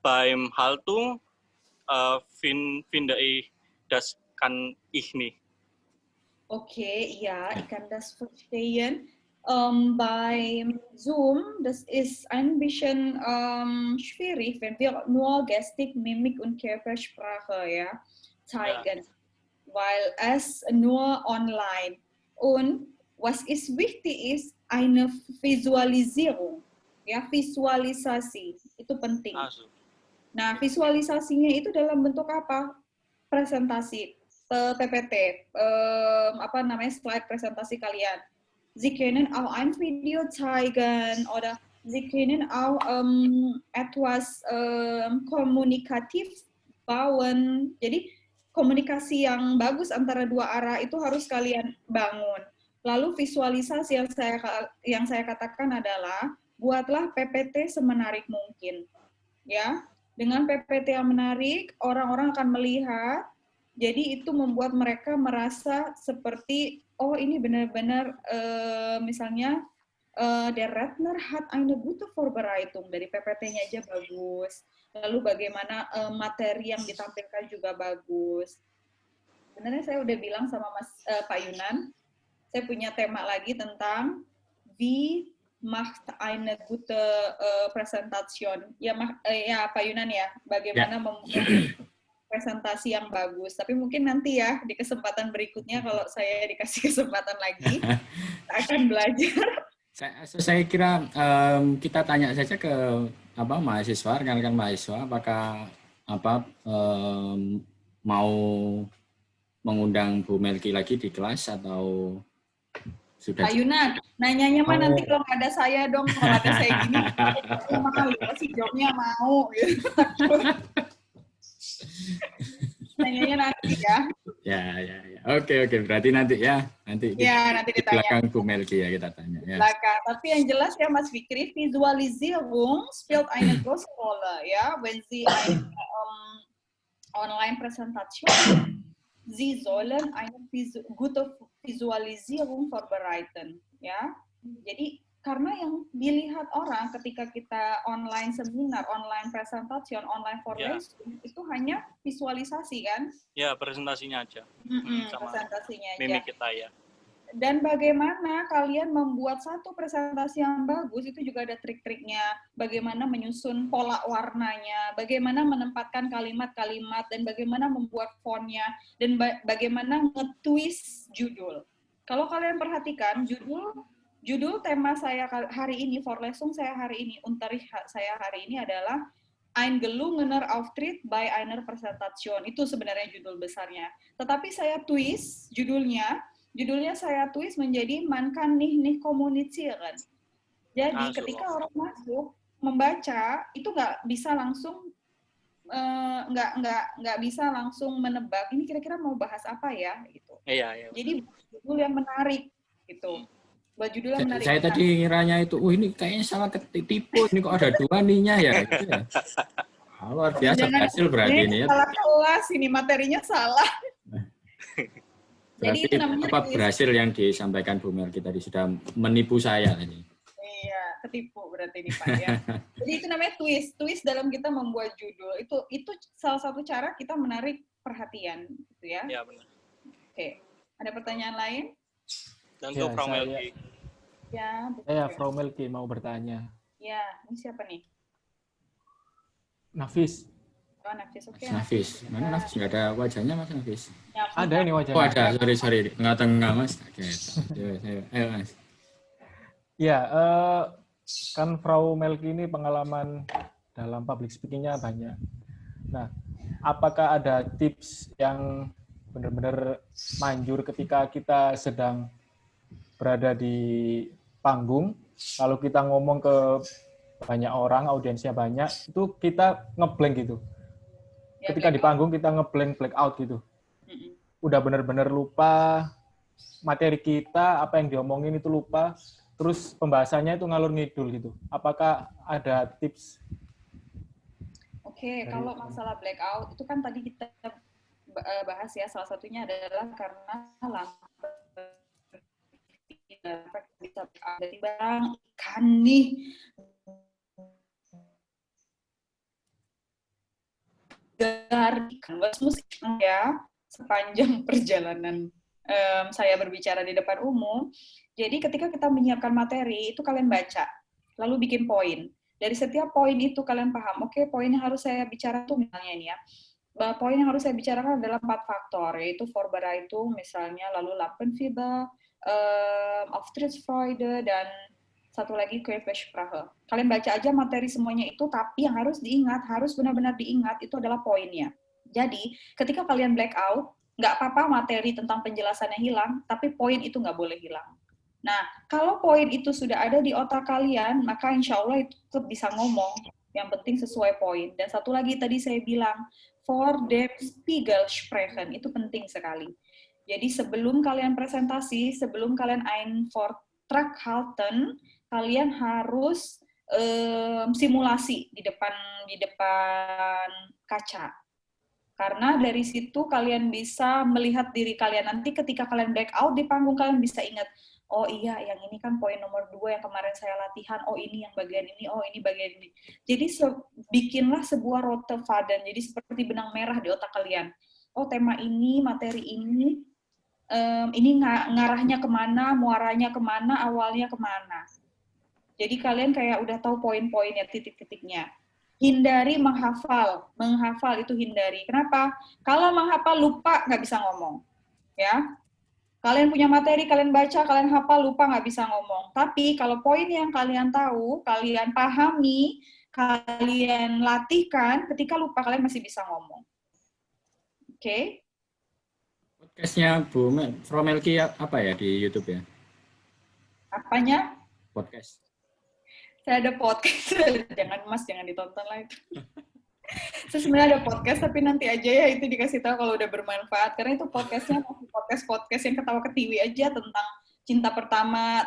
beim Haltung finde ich, das kann ich nicht. Okay, ja, ich kann das verstehen. Beim Zoom, das ist ein bisschen schwierig, wenn wir nur Gestik, Mimik und Körpersprache zeigen, weil es nur online. Und was ist wichtig ist eine Visualisierung, ya visualisasi itu penting. Nah, visualisasinya itu dalam bentuk apa? Presentasi, PPT, slide presentasi kalian. Sie können auch ein Video zeigen oder Sie können auch etwas kommunikativ bauen. Jadi komunikasi yang bagus antara dua arah itu harus kalian bangun. Lalu visualisasi yang saya katakan adalah buatlah PPT semenarik mungkin, ya. Dengan PPT yang menarik, orang-orang akan melihat. Jadi itu membuat mereka merasa seperti, oh ini benar-benar misalnya der Redner hat eine gute Vorbereitung, dari PPT-nya aja bagus. Lalu bagaimana materi yang ditampilkan juga bagus. Sebenarnya saya udah bilang sama Pak Yunan, saya punya tema lagi tentang wie macht eine gute Präsentation. Ya Pak Yunan ya, bagaimana membuat presentasi yang bagus. Tapi mungkin nanti ya di kesempatan berikutnya kalau saya dikasih kesempatan lagi, saya akan belajar. Saya kira kita tanya saja ke mahasiswa, rekan-rekan mahasiswa, apakah mau mengundang Bu Melki lagi di kelas atau sudah? Pak Yunan, nanyanya mah nanti kalau nggak ada saya dong, kalau ada saya gini, pasti jawabnya mau. Nanyanya nanti ya. Ya. Oke. Berarti nanti ya. Nanti ditanya. Di belakang Bu Melki ya kita tanya. Ya. Belakang. Tapi yang jelas ya Mas Fikri, Visualisierung spielt eine große Rolle, ya. Wenn Sie eine Online-Präsentation, Sie sollen eine gute Visualisierung vorbereiten, ya. Jadi karena yang dilihat orang ketika kita online seminar, online presentation, online Vorlesung itu hanya visualisasi kan? Ya, presentasinya aja. Sama presentasinya aja. Mimik kita ya. Dan bagaimana kalian membuat satu presentasi yang bagus itu juga ada trik-triknya. Bagaimana menyusun pola warnanya, bagaimana menempatkan kalimat-kalimat, dan bagaimana membuat fontnya, dan bagaimana nge-twist judul. Kalau kalian perhatikan judul tema saya hari ini, Vorlesung saya hari ini, Unterricht saya hari ini adalah Ein gelungener Auftritt bei einer Präsentation. Itu sebenarnya judul besarnya. Tetapi saya twist judulnya saya twist menjadi Man kann nicht kommunizieren. Jadi ketika orang masuk membaca itu nggak bisa langsung nggak bisa langsung menebak ini kira-kira mau bahas apa ya gitu. Iya. Jadi judul yang menarik gitu. Buat judul yang menarik. Saya tadi ngiranya itu, ini kayaknya salah ketipu, ini kok ada dua nih-nya ya. Gitu ya. Luar biasa berhasil berarti ini ya. Salah kelas, ini materinya salah. Berarti berhasil yang disampaikan Bu Melki tadi, sudah menipu saya tadi. Iya, ketipu berarti ini Pak ya. Jadi itu namanya twist. Twist dalam kita membuat judul. Itu salah satu cara kita menarik perhatian gitu ya. Iya, benar. Oke. Ada pertanyaan lain? Dan untuk Frau Melki. Ya, Frau Melki mau bertanya. Ya, ini siapa nih? Nafis. Oh, Nafis, oke. Nafis. Mana Nafis? Nggak ada wajahnya Mas Nafis? Ya, ada ini wajahnya. Oh ada, sorry. Tengah-tengah Mas. Oke. Ayo Mas. Ya, kan Frau Melki ini pengalaman dalam public speaking-nya banyak. Nah, apakah ada tips yang benar-benar manjur ketika kita sedang berada di panggung, lalu kita ngomong ke banyak orang, audiensnya banyak, itu kita ngeblank gitu. Ketika di panggung kita ngeblank, black out gitu. Udah benar-benar lupa materi kita, apa yang diomongin itu lupa, terus pembahasannya itu ngalur ngidul gitu. Apakah ada tips? Oke, kalau masalah blackout itu kan tadi kita bahas ya, salah satunya adalah karena lambat bisa dari barang ikan nih Was muss ich ya sepanjang perjalanan saya berbicara di depan umum. Jadi ketika kita menyiapkan materi itu kalian baca, lalu bikin poin. Dari setiap poin itu kalian paham, oke, poin yang harus saya bicara tuh misalnya ini ya. Poin yang harus saya bicarakan adalah 4 faktor, yaitu Vorbereitung misalnya, lalu Lampenfieber, Auftrittsfreude, dan satu lagi Quellsprache. Kalian baca aja materi semuanya itu, tapi yang harus diingat, harus benar-benar diingat, itu adalah poinnya. Jadi, ketika kalian blackout, nggak apa-apa materi tentang penjelasannya hilang, tapi poin itu nggak boleh hilang. Nah, kalau poin itu sudah ada di otak kalian, maka insya Allah itu tetap bisa ngomong. Yang penting sesuai poin. Dan satu lagi tadi saya bilang, for dem Spiegel sprechen, itu penting sekali. Jadi sebelum kalian presentasi, sebelum kalian ein Vortrag halten, kalian harus simulasi di depan kaca. Karena dari situ kalian bisa melihat diri kalian. Nanti ketika kalian breakout di panggung, kalian bisa ingat, oh iya, yang ini kan poin nomor 2 yang kemarin saya latihan, oh ini yang bagian ini, oh ini bagian ini. Jadi bikinlah sebuah rote Faden, jadi seperti benang merah di otak kalian. Oh tema ini, materi ini ngarahnya kemana, muaranya kemana, awalnya kemana. Jadi kalian kayak udah tahu poin-poinnya, titik-titiknya. Hindari menghafal itu hindari. Kenapa? Kalau menghafal lupa, nggak bisa ngomong. Ya. Kalian punya materi, kalian baca, kalian hafal, lupa, nggak bisa ngomong. Tapi kalau poin yang kalian tahu, kalian pahami, kalian latihkan, ketika lupa kalian masih bisa ngomong. Oke? Okay? Podcastnya Bu Melki apa ya di YouTube ya? Apanya? Podcast. Saya ada podcast. Jangan ditonton lah itu. Saya sebenarnya ada podcast, tapi nanti aja ya itu dikasih tahu kalau udah bermanfaat. Karena itu podcastnya masih podcast yang ketawa-ketiwi aja tentang cinta pertama,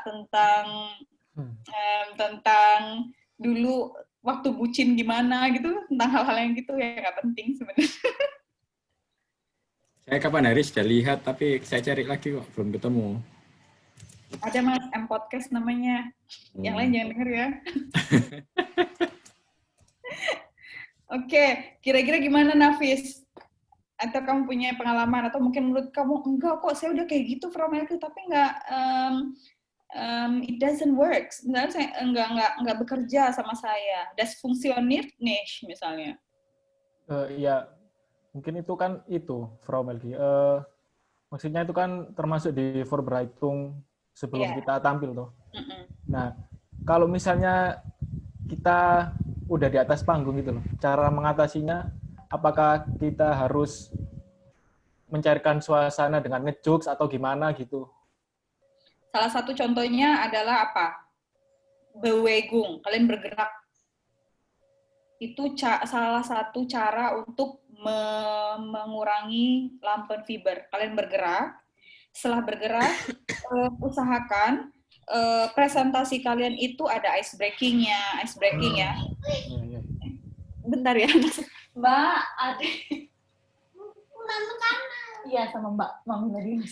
tentang dulu waktu bucin gimana gitu, tentang hal-hal yang gitu ya nggak penting sebenarnya. Saya kapan hari sudah lihat, tapi saya cari lagi kok belum ketemu. Ada Mas M Podcast namanya. Yang lain jangan denger ya. Oke, kira-kira gimana Nafis? Atau kamu punya pengalaman, atau mungkin menurut kamu, enggak kok, saya udah kayak gitu Frau Melki, tapi enggak, it doesn't work. Sebenarnya saya enggak bekerja sama saya. Das funktioniert nicht, misalnya. Ya, mungkin itu kan itu, Frau Melki. Maksudnya itu kan termasuk di Vorbereitung sebelum kita tampil tuh. Nah, kalau misalnya kita udah di atas panggung gitu loh, cara mengatasinya, apakah kita harus mencairkan suasana dengan ngejokes atau gimana gitu? Salah satu contohnya adalah apa? Bewegung, kalian bergerak. Itu salah satu cara untuk mengurangi Lampenfieber. Kalian bergerak, setelah bergerak, usahakan presentasi kalian itu ada ice breaking ya. Bentar ya, Mbak, ada. Iya, sama Mbak Mami Nadine.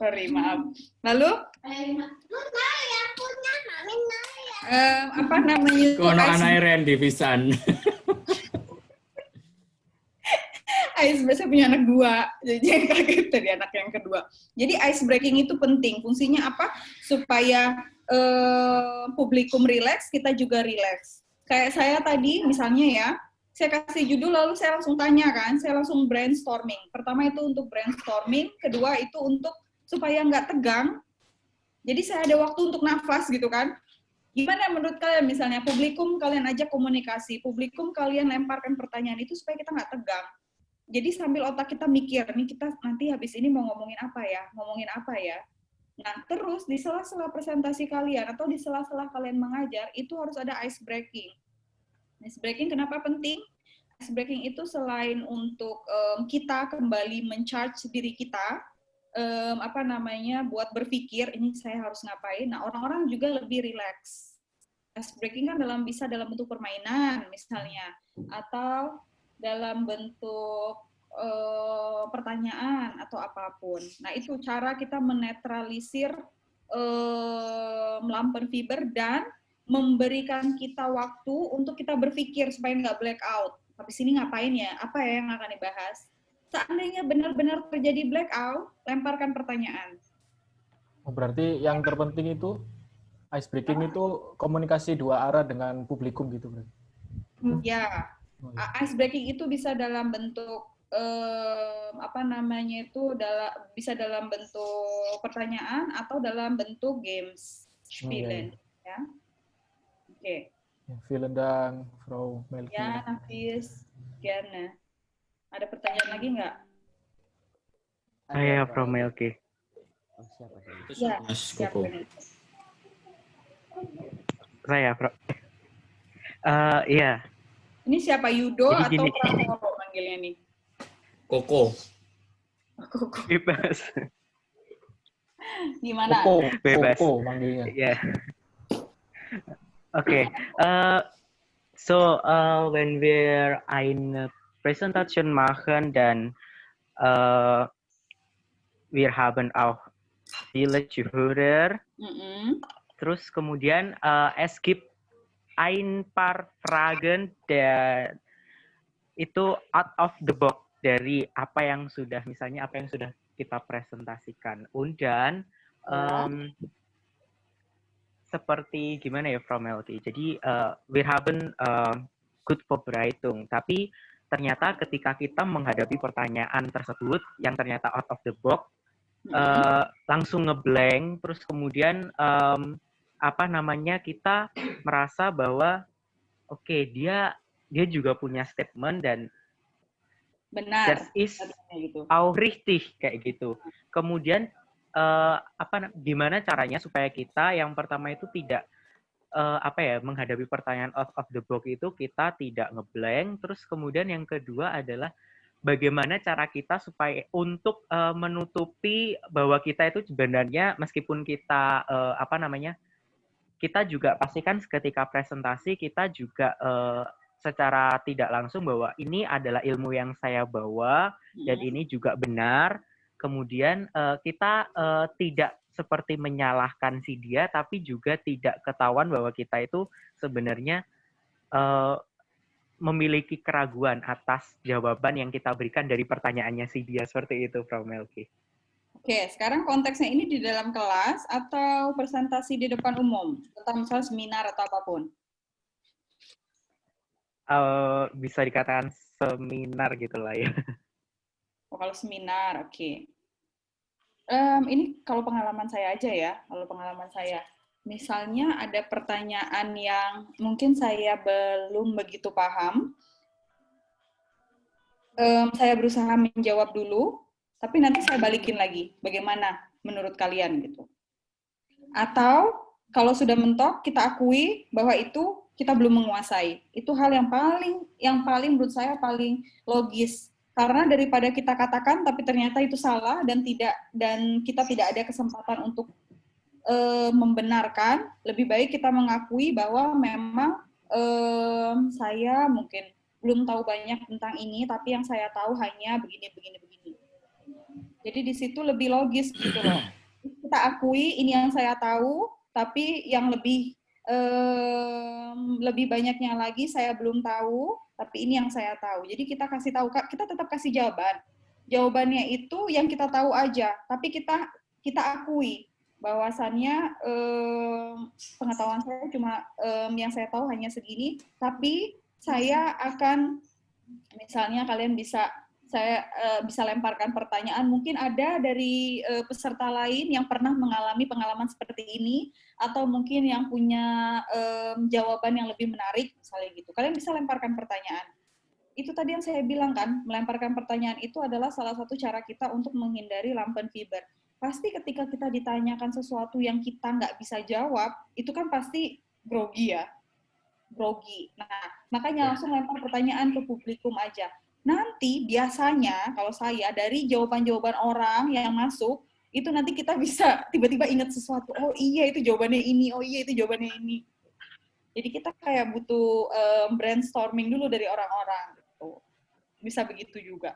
Sorry, maaf. Lalu? Apa namanya? Kono anake Randy pisan. Ice breaking, saya punya anak 2, jadi jangan kaget dari anak yang kedua. Jadi ice breaking itu penting. Fungsinya apa? Supaya publikum relax, kita juga relax. Kayak saya tadi, misalnya ya, saya kasih judul lalu saya langsung tanya kan, saya langsung brainstorming. Pertama itu untuk brainstorming, kedua itu untuk supaya nggak tegang. Jadi saya ada waktu untuk nafas gitu kan. Gimana menurut kalian misalnya publikum kalian ajak komunikasi, publikum kalian lemparkan pertanyaan itu supaya kita nggak tegang. Jadi sambil otak kita mikir, nih kita nanti habis ini mau ngomongin apa ya. Nah, terus di sela-sela presentasi kalian atau di sela-sela kalian mengajar, itu harus ada ice breaking. Ice breaking kenapa penting? Ice breaking itu selain untuk kita kembali men-charge diri kita, buat berpikir, ini saya harus ngapain. Nah, orang-orang juga lebih relax. Ice breaking kan bisa dalam bentuk permainan, misalnya. Atau dalam bentuk pertanyaan atau apapun. Nah, itu cara kita menetralisir Lampenfieber dan memberikan kita waktu untuk kita berpikir supaya nggak blackout. habis ini ngapain ya? Apa ya yang akan dibahas? Seandainya benar-benar terjadi blackout, lemparkan pertanyaan. Oh, berarti yang terpenting itu ice breaking itu komunikasi dua arah dengan publikum gitu, berarti. Ya, ice breaking itu bisa dalam bentuk bisa dalam bentuk pertanyaan atau dalam bentuk games, spielen, ya. Oke. Vielen Dank, Frau Melki. Ya, Nafis, gerne. Ada pertanyaan lagi nggak? Ya, Frau Melki. Oh, siapa tadi? Ya, Koko. Saya, Frau. Iya. Ini siapa, Yudo Jadi atau gini. Pramoro manggilnya nih? Koko. Koko. Bebas. Gimana? Koko, Bebas. Koko manggilnya. Ya. Okay. When wir eine Präsentation machen, dann wir haben auch viele Zuhörer. Terus kemudian es gibt ein paar Fragen der itu out of the box dari apa yang sudah kita presentasikan. Dan seperti gimana ya, Frau Melki? Jadi wir haben good Vorbereitung, tapi ternyata ketika kita menghadapi pertanyaan tersebut yang ternyata out of the box, langsung ngeblank, terus kemudian kita merasa bahwa oke, dia juga punya statement dan benar, that is auch richtig kayak gitu. Kemudian gimana caranya supaya kita yang pertama itu tidak menghadapi pertanyaan out of the box itu kita tidak ngeblank. Terus kemudian yang kedua adalah bagaimana cara kita supaya untuk menutupi bahwa kita itu sebenarnya meskipun kita kita juga pastikan ketika presentasi kita juga secara tidak langsung bahwa ini adalah ilmu yang saya bawa dan ini juga benar. Kemudian kita tidak seperti menyalahkan si dia, tapi juga tidak ketahuan bahwa kita itu sebenarnya memiliki keraguan atas jawaban yang kita berikan dari pertanyaannya si dia. Seperti itu, Frau Melki. Oke, sekarang konteksnya ini di dalam kelas atau presentasi di depan umum? Tentang misalnya seminar atau apapun? Bisa dikatakan seminar gitulah ya. Oh, kalau seminar, oke. Ini kalau pengalaman saya aja ya, Misalnya ada pertanyaan yang mungkin saya belum begitu paham, saya berusaha menjawab dulu, tapi nanti saya balikin lagi, bagaimana menurut kalian gitu. Atau kalau sudah mentok, kita akui bahwa itu kita belum menguasai. Itu hal yang paling menurut saya paling logis. Karena daripada kita katakan tapi ternyata itu salah dan kita tidak ada kesempatan untuk membenarkan, lebih baik kita mengakui bahwa memang saya mungkin belum tahu banyak tentang ini, tapi yang saya tahu hanya begini. Jadi di situ lebih logis gitu loh. Kita akui ini yang saya tahu, tapi yang lebih banyaknya lagi saya belum tahu, tapi ini yang saya tahu. Jadi kita kasih tahu, kita tetap kasih jawaban. Jawabannya itu yang kita tahu aja, tapi kita akui bahwasannya pengetahuan saya cuma yang saya tahu hanya segini, tapi saya akan, misalnya kalian bisa lemparkan pertanyaan, mungkin ada dari peserta lain yang pernah mengalami pengalaman seperti ini, atau mungkin yang punya jawaban yang lebih menarik, misalnya gitu. Kalian bisa lemparkan pertanyaan. Itu tadi yang saya bilang kan, melemparkan pertanyaan itu adalah salah satu cara kita untuk menghindari lampenfieber. Pasti ketika kita ditanyakan sesuatu yang kita nggak bisa jawab, itu kan pasti grogi ya. Grogi. Nah, makanya langsung lempar pertanyaan ke publikum aja. Nanti biasanya kalau saya dari jawaban-jawaban orang yang masuk, itu nanti kita bisa tiba-tiba ingat sesuatu. Oh iya itu jawabannya ini, oh iya itu jawabannya ini. Jadi kita kayak butuh brainstorming dulu dari orang-orang. Gitu. Bisa begitu juga.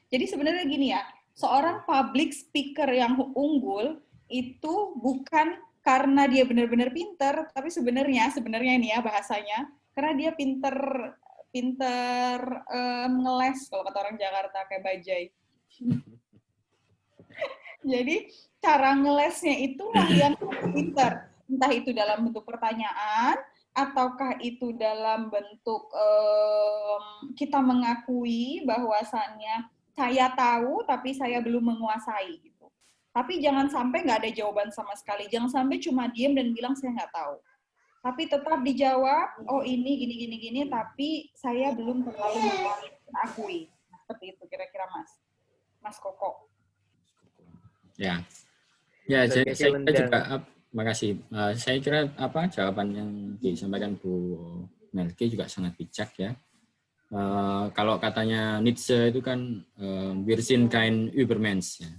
Jadi sebenarnya gini ya, seorang public speaker yang unggul itu bukan karena dia benar-benar pinter, tapi sebenarnya ini ya bahasanya, Karena dia pinter ngeles kalau kata orang Jakarta, kayak bajai. Jadi cara ngelesnya itulah yang pinter. Entah itu dalam bentuk pertanyaan, ataukah itu dalam bentuk kita mengakui bahwasannya saya tahu tapi saya belum menguasai gitu. Tapi jangan sampai nggak ada jawaban sama sekali. Jangan sampai cuma diem dan bilang saya nggak tahu. Tapi tetap dijawab, oh ini gini, tapi saya belum terlalu mengakui. Seperti itu kira-kira Mas Koko. Ya, saya kira juga, makasih. Saya kira jawaban yang disampaikan Bu Melki juga sangat bijak ya. Kalau katanya Nietzsche itu kan wir sind kein Übermensch ya.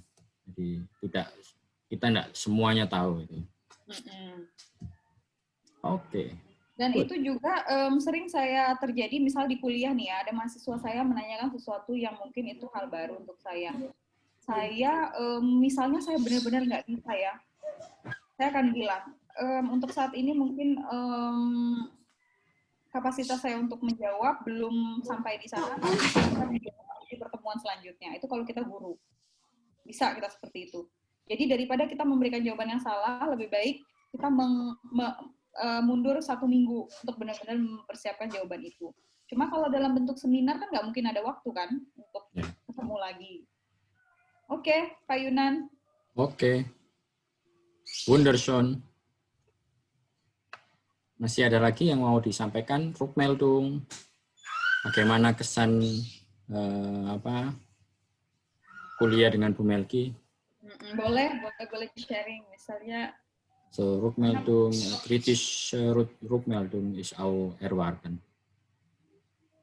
Jadi kita tidak semuanya tahu itu. Oke. Dan itu juga sering saya terjadi, misal di kuliah nih ya, ada mahasiswa saya menanyakan sesuatu yang mungkin itu hal baru untuk saya. Saya, misalnya saya benar-benar nggak bisa ya, saya akan bilang, untuk saat ini mungkin kapasitas saya untuk menjawab belum sampai di sana, tapi kita menjawab di pertemuan selanjutnya. Itu kalau kita guru. Bisa kita seperti itu. Jadi daripada kita memberikan jawaban yang salah, lebih baik kita mundur 1 minggu untuk benar-benar mempersiapkan jawaban itu. Cuma kalau dalam bentuk seminar kan nggak mungkin ada waktu kan untuk ketemu lagi. Oke, Pak Yunan. Oke. Wunderschön. Masih ada lagi yang mau disampaikan? Rukmeldung. Bagaimana kesan kuliah dengan Bu Melki? Boleh sharing. Misalnya So, Rückmeldung, kritische Rückmeldung ist auch erwarten.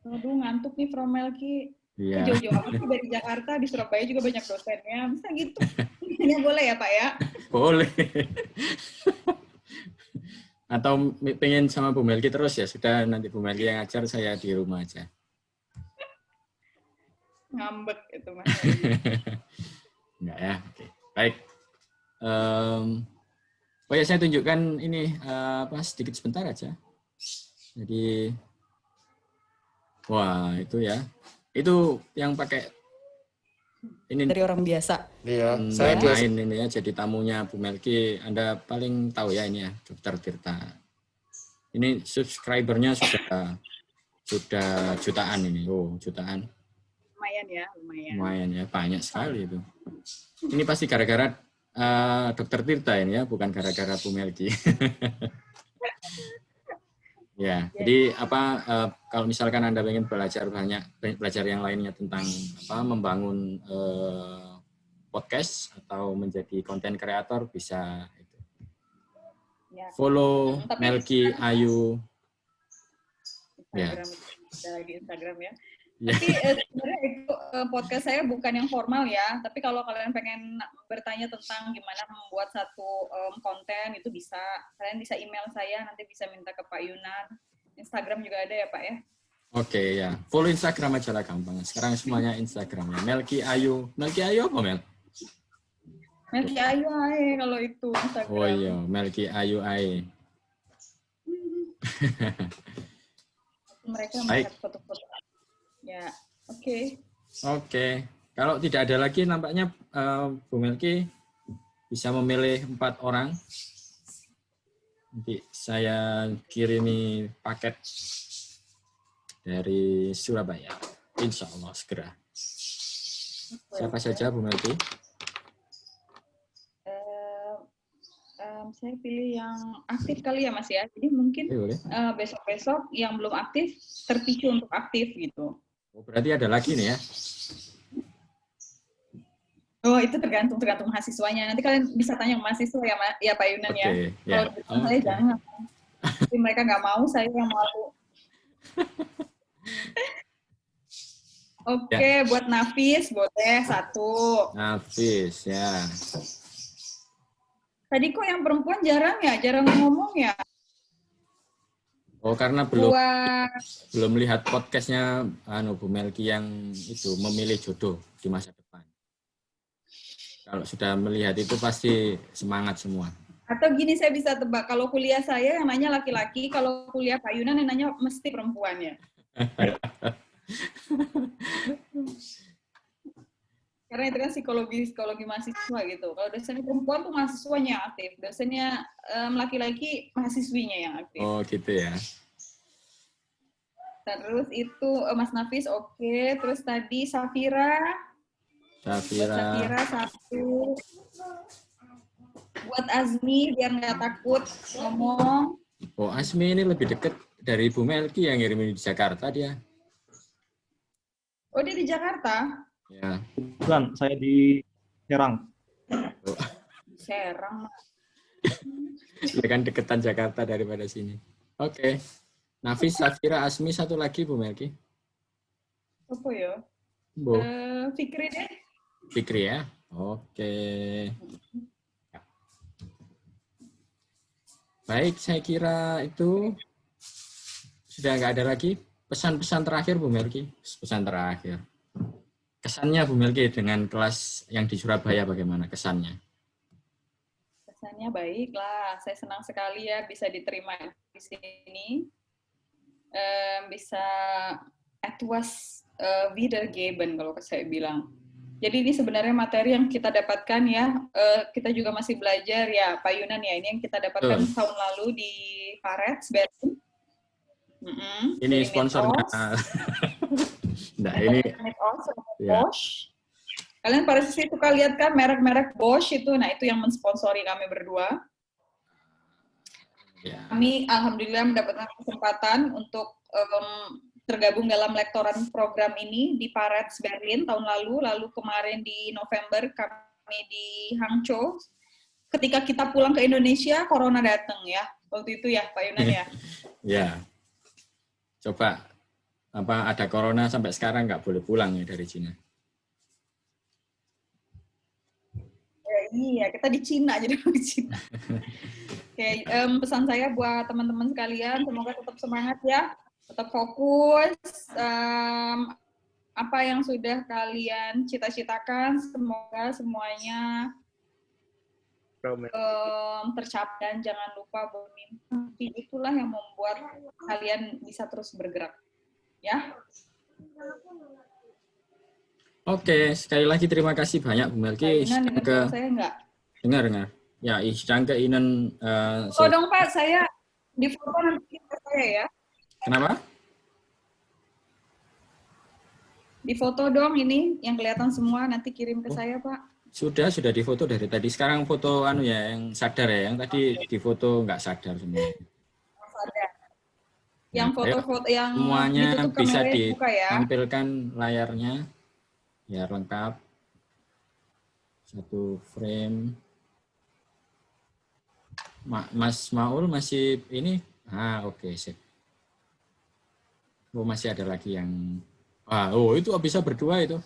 Aduh, ngantuk nih From Melki. Iya. Jauh-jauh apa sih dari Jakarta, di Surabaya juga banyak dosennya. Bisa gitu. Ini boleh ya Pak ya? Boleh. Atau pengen sama Bu Melki terus ya, sudah nanti Bu Melki yang ngajar, saya di rumah aja. Ngambek itu Mas. Enggak ya, oke. Baik. Oh ya, saya tunjukkan ini sedikit sebentar aja. Jadi, wah itu ya, itu yang pakai ini dari orang biasa. Iya, saya main ini ya, jadi tamunya Bu Melki. Anda paling tahu ya ini ya, Dr. Tirta. Ini subscribernya sudah jutaan ini, jutaan. Lumayan ya, Lumayan ya, banyak sekali itu. Ini pasti gara-gara Dr. Tirta ini ya, bukan gara-gara Bu Melki. Ya, jadi kalau misalkan Anda ingin belajar yang lainnya tentang membangun podcast atau menjadi konten kreator, bisa itu. Follow Melki Ayu. Instagram ya. Tapi sebenarnya itu podcast saya bukan yang formal ya, tapi kalau kalian pengen bertanya tentang gimana membuat satu konten, itu bisa. Kalian bisa email saya, nanti bisa minta ke Pak Yunan. Instagram juga ada ya Pak ya? Oke ya, follow Instagram aja lah gampang. Sekarang semuanya Instagram ya. Melki Ayu. Melki Ayu apa Mel? Melki Ayu ae kalau itu Instagram. Oh iya, Melki Ayu ae. Mereka melihat foto-foto. Ya, oke. Oke. Kalau tidak ada lagi, nampaknya Bu Melki bisa memilih 4 orang. Nanti saya kirimi paket dari Surabaya. Insya Allah segera. Siapa saja Bu Melki? Saya pilih yang aktif kali ya Mas ya. Jadi mungkin besok-besok yang belum aktif terpicu untuk aktif gitu. Oh, berarti ada lagi nih ya? Oh, itu tergantung mahasiswanya. Nanti kalian bisa tanya mahasiswa ya Pak Yunan ya. Kalau saya jangan. Tapi mereka nggak mau, saya yang mau. Oke, buat Nafis boleh 1. Nafis ya. Tadi kok yang perempuan jarang ngomong ya? Oh, karena belum lihat podcastnya Bu Melki yang itu memilih jodoh di masa depan. Kalau sudah melihat itu pasti semangat semua. Atau gini saya bisa tebak, kalau kuliah saya yang nanya laki-laki, kalau kuliah Pak Yunan yang nanya mesti perempuan ya. Karena itu kan psikologi mahasiswa gitu. Kalau dosennya perempuan tuh mahasiswanya yang aktif, dosennya laki-laki mahasiswinya yang aktif. Oh gitu ya. Terus itu Mas Nafis oke. Terus tadi Safira. Safira satu. Buat Azmi biar nggak takut ngomong. Oh Azmi ini lebih dekat dari Bu Melki yang ngirimin di Jakarta dia. Oh dia di Jakarta? Ya. Bukan, saya di Serang. Oh. Serang. Ya kan deketan Jakarta daripada sini. Oke. Nafis, Safira, Azmi, satu lagi Bu Melki. Apa ya? Bu. Fikri deh. Fikri ya. Oke. Baik, saya kira itu sudah nggak ada lagi. Pesan-pesan terakhir Bu Melki. Pesan terakhir. Kesannya Bu Melki dengan kelas yang di Surabaya bagaimana kesannya? Kesannya baik lah. Saya senang sekali ya bisa diterima di sini. Bisa etwas wiedergeben kalau saya bilang. Jadi ini sebenarnya materi yang kita dapatkan ya. Kita juga masih belajar ya Pak Yunan ya. Ini yang kita dapatkan tahun lalu di Parets Berlin. Ini sponsornya. Nah, ini ya. Bosch. Kalian pada situ kan lihat kan merek-merek Bosch itu, nah itu yang mensponsori kami berdua. Ya. Kami alhamdulillah mendapatkan kesempatan untuk tergabung dalam lektoran program ini di Parets Berlin tahun lalu kemarin di November kami di Hangzhou. Ketika kita pulang ke Indonesia, corona datang ya, waktu itu ya Pak Yunan ya. Ya, coba ada corona sampai sekarang nggak boleh pulang ya dari Cina. Ya, iya, kita di Cina jadi di Cina. Oke, pesan saya buat teman-teman sekalian, semoga tetap semangat ya. Tetap fokus, apa yang sudah kalian cita-citakan, semoga semuanya tercapai dan jangan lupa bermimpi. Itulah yang membuat kalian bisa terus bergerak. Ya. Oke, sekali lagi terima kasih banyak Bu Melki. Saya enggak. Dengar. Ya, ich danke Ihnen. Oh dong Pak, saya di foto nanti ke saya ya. Kenapa? Di foto dong ini yang kelihatan semua nanti kirim ke saya Pak. Sudah difoto dari tadi. Sekarang foto yang sadar ya, yang tadi difoto nggak sadar semua. Sadar. Yang foto-foto yang semuanya bisa ditampilkan ya. Layarnya biar lengkap. Satu frame. Mas Maul masih ini? Oke, sip. Oh, masih ada lagi yang... itu bisa berdua itu.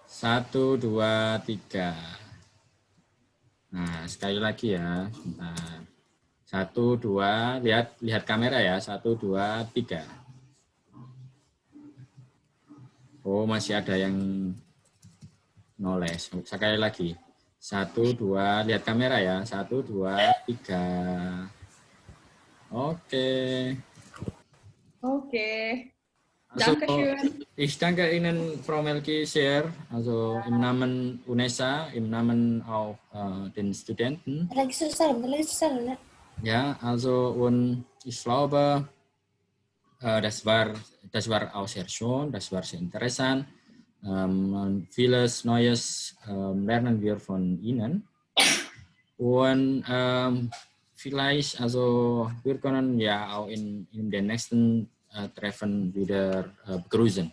1, 2, 3. Nah, sekali lagi ya. Bentar. 1, 2, lihat kamera ya. 1, 2, 3. Oh, masih ada yang noles. Sekali lagi. 1, 2, lihat kamera ya. 1, 2, 3. Oke. Dankeschön. Ich danke Ihnen, Frau Melki, sehr. Also im Namen UNESA, im Namen auch den Studenten. Ja, also und ich glaube, das war auch sehr schön, das war sehr interessant. Vieles Neues lernen wir von Ihnen. Und vielleicht, also wir können ja auch in den nächsten Treffen wieder begrüßen.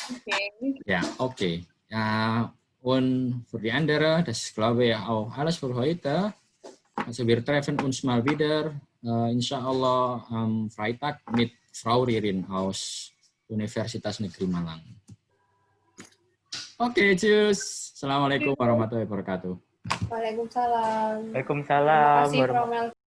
Okay. Ja, okay. Ja, und für die anderen, das glaube ich auch alles für heute. Also wir treffen uns mal wieder, insya Allah am Freitag mit Frau Ririn aus Universitas Negeri Malang. Oke, tschüss. Assalamualaikum warahmatullahi wabarakatuh. Waalaikumsalam. Waalaikumsalam. Terima kasih, Frau Melki.